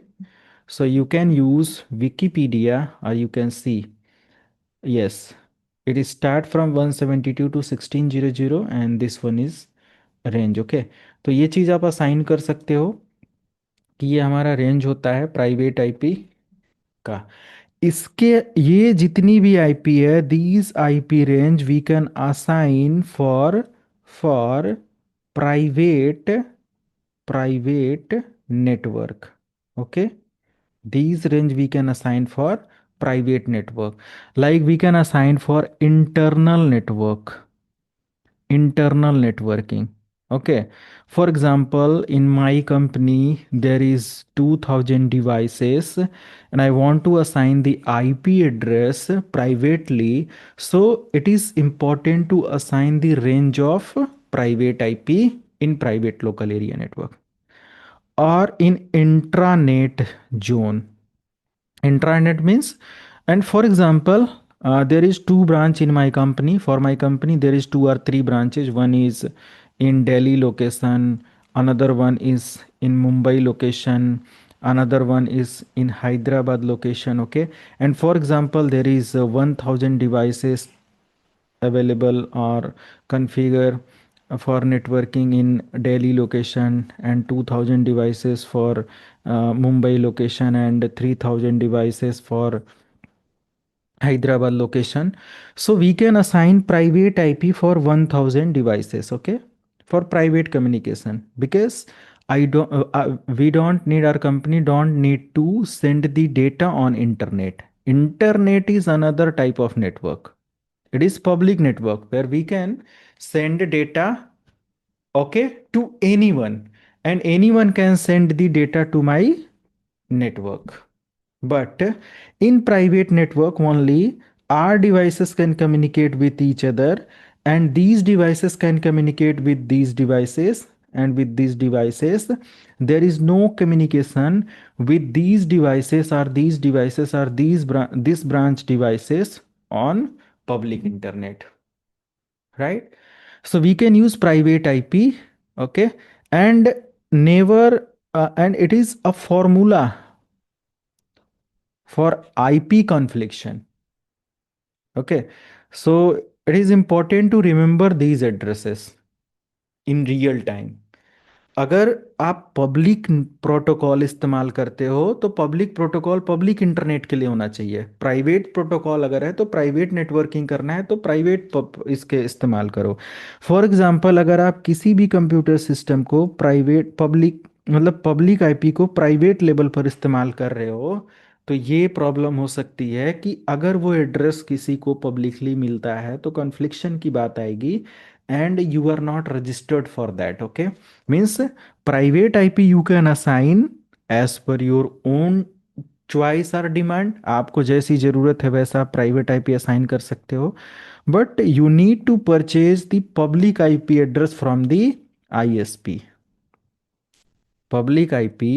so you can use wikipedia or you can see. Yes, it is start from 172 to 1600 and this one is range. Okay, तो ये चीज़ आप assign कर सकते हो कि ये हमारा range होता है प्राइवेट आईपी का। इसके ये जितनी भी आईपी है, these IP range we can assign for private private network. Okay, these range we can assign for private network, like we can assign for internal networking, Okay. For example, in my company, there is 2000 devices and I want to assign the IP address privately. So it is important to assign the range of private IP in private local area network or in intranet zone. Intranet means, and for example, there is two branch in my company. For my company there is two or three branches. One is in Delhi location, another one is in Mumbai location, another one is in Hyderabad location. Okay, and for example there is 1000 devices available or configure for networking in Delhi location and 2000 devices for Mumbai location and 3000 devices for Hyderabad location. So we can assign private IP for 1000 devices, okay, for private communication because we don't need, our company don't need to send the data on internet. Internet is another type of network. It is public network where we can send data, okay, to anyone, and anyone can send the data to my network. But in private network only, our devices can communicate with each other, and these devices can communicate with these devices, and with these devices there is no communication with these devices or these devices or this branch devices on public internet, right? So we can use private IP, okay, and never and it is a formula for IP confliction. Okay, so it is important to remember these addresses in real time. अगर आप public protocol इस्तेमाल करते हो तो public protocol public internet के लिए होना चाहिए। प्राइवेट प्रोटोकॉल अगर है तो प्राइवेट नेटवर्किंग करना है तो प्राइवेट इसके इस्तेमाल करो। फॉर एग्जांपल, अगर आप किसी भी कंप्यूटर सिस्टम को प्राइवेट पब्लिक मतलब पब्लिक आईपी को प्राइवेट लेवल पर इस्तेमाल कर रहे हो तो ये प्रॉब्लम हो सकती है कि अगर वो एड्रेस किसी को पब्लिकली मिलता है तो कॉन्फ्लिक्शन की बात आएगी and you are not registered for that. Okay, means private IP you can assign as per your own choice और डिमांड। आपको जैसी जरूरत है वैसा आप प्राइवेट आईपी असाइन कर सकते हो, but you need to purchase the public IP address from the ISP. Public IP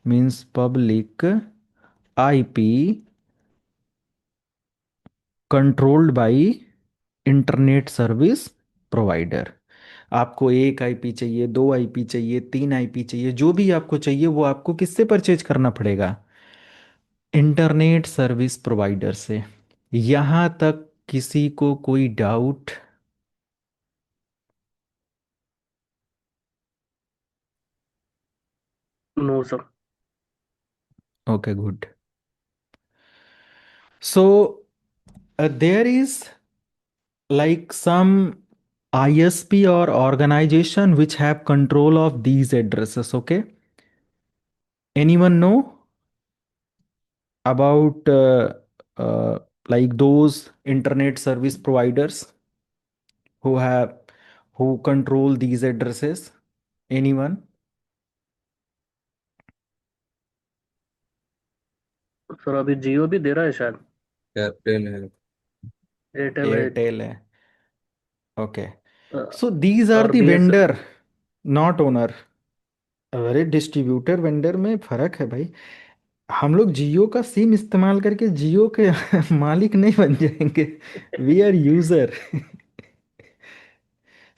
means public IP controlled by internet service provider. आपको एक आईपी चाहिए, दो आईपी चाहिए, तीन आईपी चाहिए, जो भी आपको चाहिए वो आपको किससे परचेज करना पड़ेगा? इंटरनेट सर्विस प्रोवाइडर से। यहां तक किसी को कोई doubt? No, sir. Okay, good. So there is like some ISP or organization which have control of these addresses. Okay, anyone know about like those internet service providers who have who control these addresses? Anyone? Sir अभी जियो भी दे रहा है शायद। Airtel है। Airtel है। Airtel है। Okay, uh, so these are और the B S. vendor, not owner। अरे डिस्ट्रीब्यूटर वेंडर में फर्क है भाई। हम लोग जियो का सिम इस्तेमाल करके जियो के मालिक नहीं बन जाएंगे। We are user.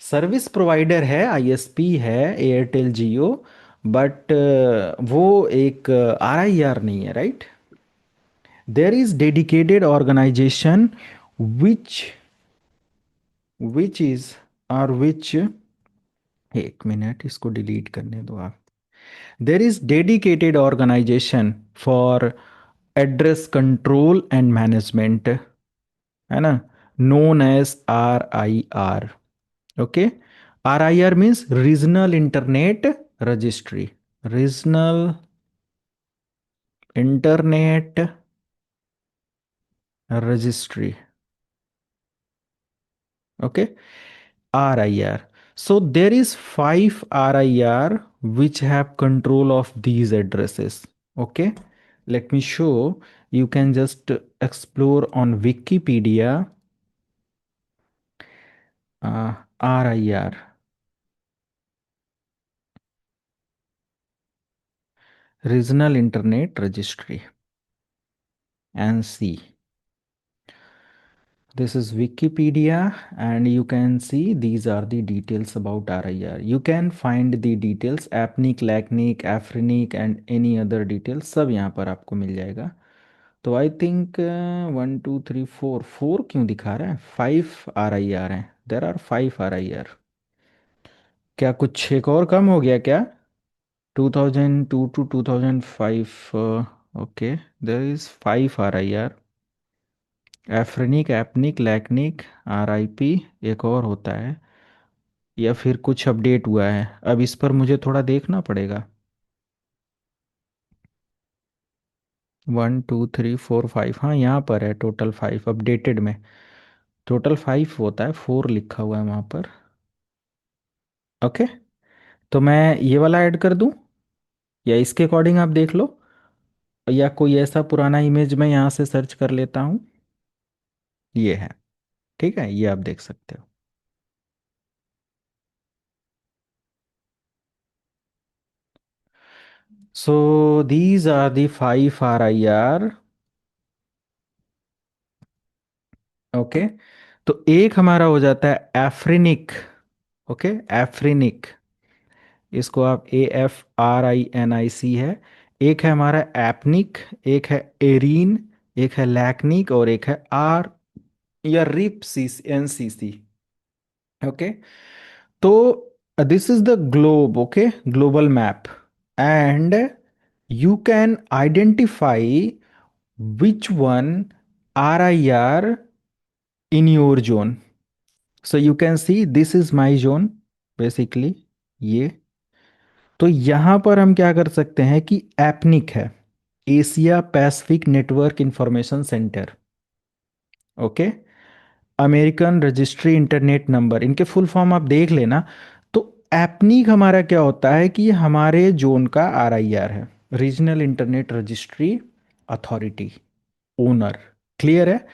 Service provider है, आईएसपी है, एयरटेल जियो, बट वो एक आरआईआर नहीं है, right? There is dedicated organization which is और विच, एक मिनट इसको डिलीट करने दो आप। There is dedicated organization for address control and management, है ना, known as RIR। Okay, RIR means regional internet registry. Regional internet registry. Okay, RIR। So there is 5 RIR which have control of these addresses. Okay, let me show. You can just explore on Wikipedia RIR, Regional Internet Registry, and see. This is Wikipedia, and you can see these are the details about RIR. You can find the details APNIC, LACNIC, AFRINIC and any other details सब यहाँ पर आपको मिल जाएगा. तो I think 1 2 3 4 4 क्यों दिखा रहा है, 5 RIR हैं. There are 5 RIR. क्या कुछ एक और कम हो गया क्या? 2002 to 2005. Okay, there is 5 RIR. एफ्रेनिक, एपनिक, लैक्निक, RIP, एक और होता है, या फिर कुछ अपडेट हुआ है. अब इस पर मुझे थोड़ा देखना पड़ेगा. 1 2 3 4 5, हाँ यहाँ पर है टोटल 5 अपडेटेड में. टोटल 5 होता है, 4 लिखा हुआ है वहाँ पर. ओके, तो मैं ये वाला ऐड कर दूँ, या इसके अकॉर्डिंग आप देख लो, या कोई ऐसा पुराना इमेज मैं यहाँ से सर्च कर लेता हूँ. ये है, ठीक है, ये आप देख सकते हो. So these are the 5 RIR. Okay, तो एक हमारा हो जाता है एफ्रिनिक. ओके, एफ्रिनिक, इसको आप AFRINIC है. एक है हमारा एपनिक, एक है एरीन, एक है लैक्निक, और एक है आर या रिप NCC. ओके, तो this is the globe. Okay, global map, and you can identify which one RIR in your zone. So you can see this is my zone basically. ये, तो यहां पर हम क्या कर सकते हैं कि एपनिक है, Asia Pacific network information centre. Okay, American registry internet number, इनके फुल फॉर्म आप देख लेना. तो एपनिक हमारा क्या होता है कि ये हमारे जोन का RIR है, regional internet registry authority, owner. Clear है?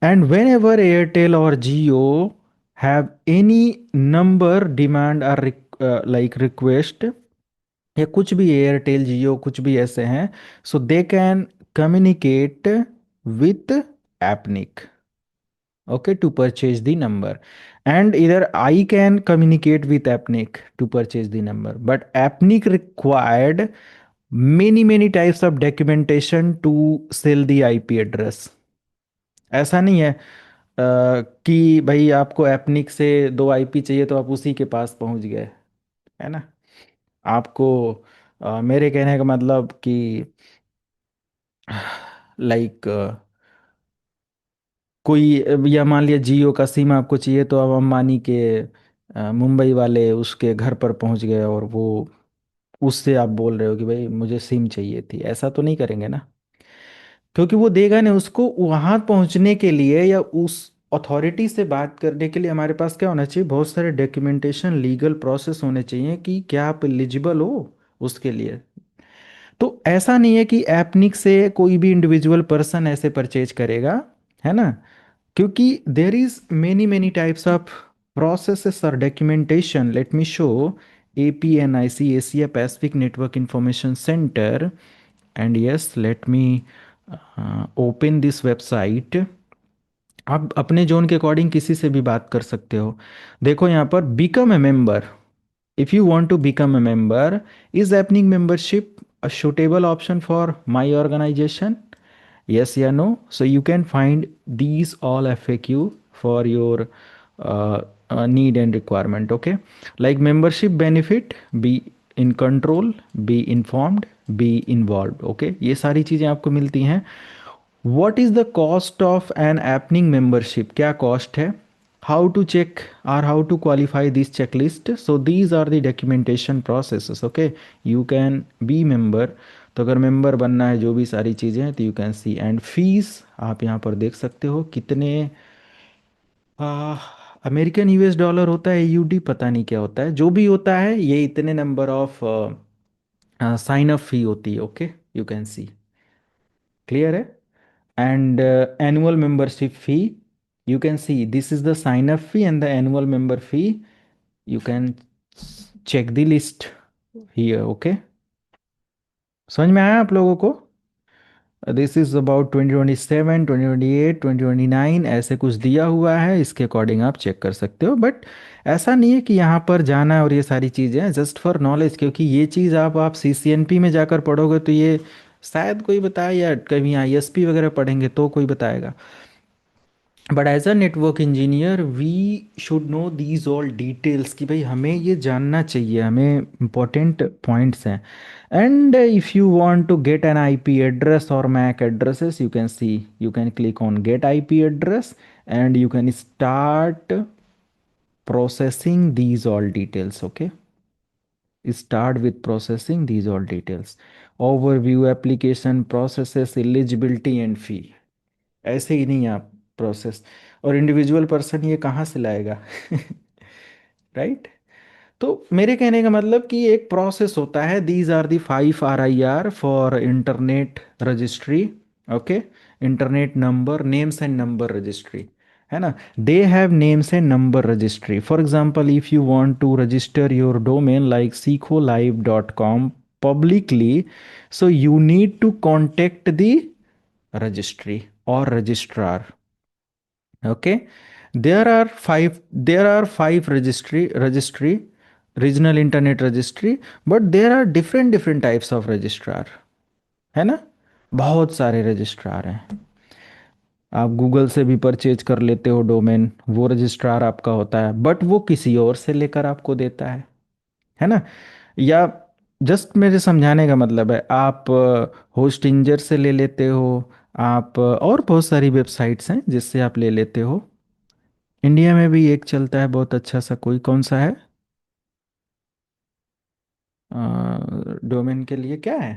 And whenever Airtel or Jio have any number demand or like request, या कुछ भी एयरटेल जियो कुछ भी ऐसे हैं, so they can communicate with APNIC, okay, to purchase the number. And इधर I can communicate with APNIC to purchase the number, but APNIC required many many types of documentation to sell the IP address. ऐसा नहीं है कि भाई आपको एपनिक से 2 IP चाहिए तो आप उसी के पास पहुंच गए, है ना. आपको मेरे कहने का मतलब कि लाइक कोई या मान लिया जियो का सिम आपको चाहिए तो अब अंबानी के मुंबई वाले उसके घर पर पहुंच गए, और वो उससे आप बोल रहे हो कि भाई मुझे सिम चाहिए थी, ऐसा तो नहीं करेंगे ना. क्योंकि वो देगा नहीं, उसको वहां पहुंचने के लिए या उस अथॉरिटी से बात करने के लिए हमारे पास क्या होना चाहिए, बहुत सारे डॉक्यूमेंटेशन लीगल प्रोसेस होने चाहिए कि क्या आप एलिजिबल हो उसके लिए. तो ऐसा नहीं है कि एपनिक से कोई भी इंडिविजुअल पर्सन ऐसे परचेज करेगा, है ना. क्योंकि there is many many types of processes और documentation. Let me show. APNIC, Asia Pacific network information centre. And yes, let me open this website. आप अपने जोन के अकॉर्डिंग किसी से भी बात कर सकते हो. देखो यहाँ पर become a member. If you want to become a member, is APNIC membership a suitable option for my organization? Yes, yeah, no. So you can find these all FAQ for your need and requirement. Okay, like membership benefit, be in control, be informed, be involved. Okay, ये सारी चीज़ें आपको मिलती हैं. What is the cost of an Appning membership? क्या cost है? How to check or how to qualify this checklist? So these are the documentation processes. Okay, you can be member. तो अगर मेंबर बनना है, जो भी सारी चीज़ें हैं, तो you can C. And fees आप यहाँ पर देख सकते हो कितने अमेरिकन यूएस डॉलर होता है, एयूडी पता नहीं क्या होता है, जो भी होता है ये इतने number of sign up fee होती है। Okay, you can see, clear है। And annual membership fee, you can see this is the sign up fee and the annual member fee. You can check the list here. Okay, समझ में आया आप लोगों को? This is about 2027, 2028, 2029 ऐसे कुछ दिया हुआ है, इसके अकॉर्डिंग आप चेक कर सकते हो। बट ऐसा नहीं है कि यहाँ पर जाना है और ये सारी चीज़ें हैं, जस्ट फॉर नॉलेज, क्योंकि ये चीज़ आप सीसीएनपी में जाकर पढ़ोगे तो ये शायद कोई बताए, या कभी आईएसपी वगैरह पढ़ेंगे तो कोई बताएगा। But as a network engineer we should know these all details, कि भाई हमें ये जानना चाहिए, हमें इंपॉर्टेंट पॉइंट्स हैं। And if you want to get an IP address और MAC addresses, you can see, you can click on get IP address and you can start processing these all details. Okay, start with processing these all details. Overview, application processes, eligibility and fee, ऐसे ही नहीं आप process. और individual person ये कहाँ से लाएगा? Right. तो मेरे कहने का मतलब कि एक प्रोसेस होता है, these are the 5 RIR for internet registry. Okay, internet number, names and number registry, है ना। They have names and number registry. For example, if you want to register your domain like सीखोलाइव.com publicly, so you need to contact the registry or registrar. Okay, there are five registry, regional internet registry, but there are different types of registrar, है ना। बहुत सारे registrar हैं। आप Google से भी purchase कर लेते हो डोमेन, वो रजिस्ट्रार आपका होता है, बट वो किसी और से लेकर आपको देता है ना। या जस्ट मेरे समझाने का मतलब है, आप होस्ट इंजर से ले लेते हो, आप और बहुत सारी वेबसाइट्स हैं जिससे आप ले लेते हो। इंडिया में भी एक चलता है बहुत अच्छा सा, कोई कौन सा है डोमेन के लिए, क्या है?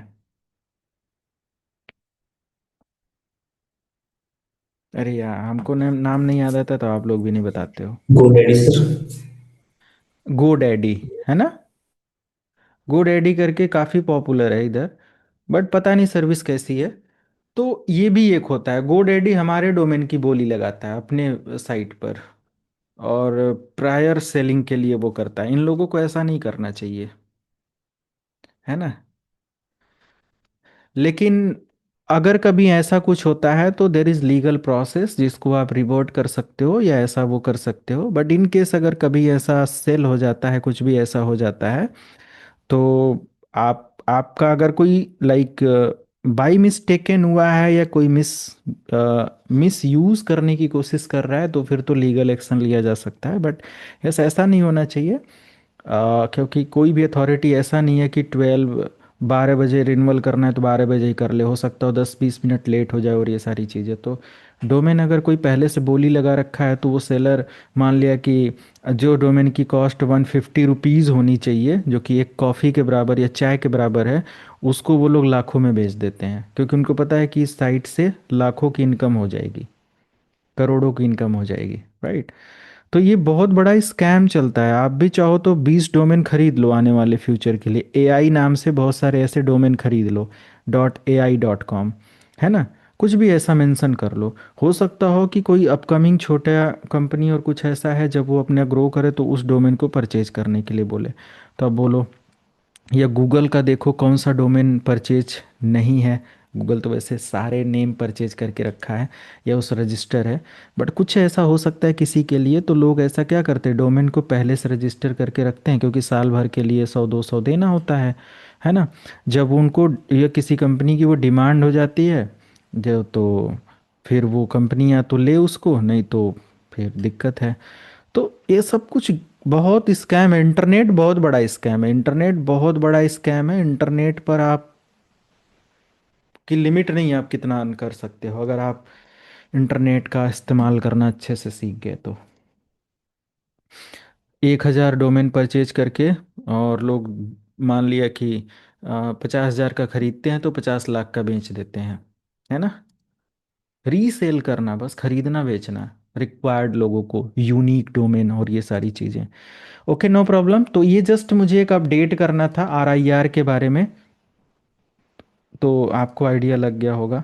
अरे यार, हमको नाम नहीं याद आता तो आप लोग भी नहीं बताते हो। GoDaddy sir. गो डैडी, है ना। गो डैडी करके काफ़ी पॉपुलर है इधर, बट पता नहीं सर्विस कैसी है। तो ये भी एक होता है, गो डैडी हमारे डोमेन की बोली लगाता है अपने साइट पर, और प्रायर सेलिंग के लिए वो करता है। इन लोगों को ऐसा नहीं करना चाहिए, है ना। लेकिन अगर कभी ऐसा कुछ होता है तो देर इज़ लीगल प्रोसेस जिसको आप रिपोर्ट कर सकते हो या ऐसा वो कर सकते हो। बट इन केस अगर कभी ऐसा सेल हो जाता है, कुछ भी ऐसा हो जाता है, तो आपका अगर कोई लाइक बाई मिस्टेकन हुआ है या कोई मिस यूज करने की कोशिश कर रहा है, तो फिर तो लीगल एक्शन लिया जा सकता है। बट यस, ऐसा नहीं होना चाहिए। क्योंकि कोई भी अथॉरिटी ऐसा नहीं है कि 12 बजे रिन्यूअल करना है तो 12 बजे ही कर ले, हो सकता हो 10-20 मिनट लेट हो जाए और ये सारी चीज़ें। तो डोमेन अगर कोई पहले से बोली लगा रखा है तो वो सेलर, मान लिया कि जो डोमेन की कॉस्ट 150 रुपीज़ होनी चाहिए, जो कि एक कॉफ़ी के बराबर या चाय के बराबर है, उसको वो लोग लाखों में बेच देते हैं, क्योंकि उनको पता है कि इस साइट से लाखों की इनकम हो जाएगी, करोड़ों की इनकम हो जाएगी, राइट। तो ये बहुत बड़ा स्कैम चलता है। आप भी चाहो तो 20 डोमेन खरीद लो आने वाले फ्यूचर के लिए, एआई नाम से बहुत सारे ऐसे डोमेन खरीद लो, .ai.com, है ना। कुछ भी ऐसा मेंशन कर लो। हो सकता हो कि कोई अपकमिंग छोटा कंपनी और कुछ ऐसा है, जब वो अपना ग्रो करे तो उस डोमेन को परचेज करने के लिए बोले, तो आप बोलो। या गूगल का देखो कौन सा डोमेन परचेज नहीं है। गूगल तो वैसे सारे नेम परचेज करके रखा है, या उस रजिस्टर है। बट कुछ ऐसा हो सकता है किसी के लिए, तो लोग ऐसा क्या करते हैं, डोमेन को पहले से रजिस्टर करके रखते हैं, क्योंकि साल भर के लिए 100-200 देना होता है ना। जब उनको या किसी कंपनी की वो डिमांड हो जाती है, जो तो फिर वो कंपनी या तो ले उसको, नहीं तो फिर दिक्कत है। तो ये सब कुछ बहुत स्कैम है। इंटरनेट बहुत बड़ा स्कैम है, इंटरनेट बहुत बड़ा स्कैम है। इंटरनेट पर आप की लिमिट नहीं है, आप कितना अर्न कर सकते हो अगर आप इंटरनेट का इस्तेमाल करना अच्छे से सीख गए तो। 1,000 डोमेन परचेज करके, और लोग मान लिया कि 50,000 का खरीदते हैं तो 50 लाख का बेच देते हैं, है ना। रीसेल करना, बस खरीदना बेचना, रिक्वायर्ड लोगों को, यूनिक डोमेन और ये सारी चीज़ें। Okay, no problem. तो ये जस्ट मुझे एक अपडेट करना था RIR के बारे में, तो आपको आइडिया लग गया होगा।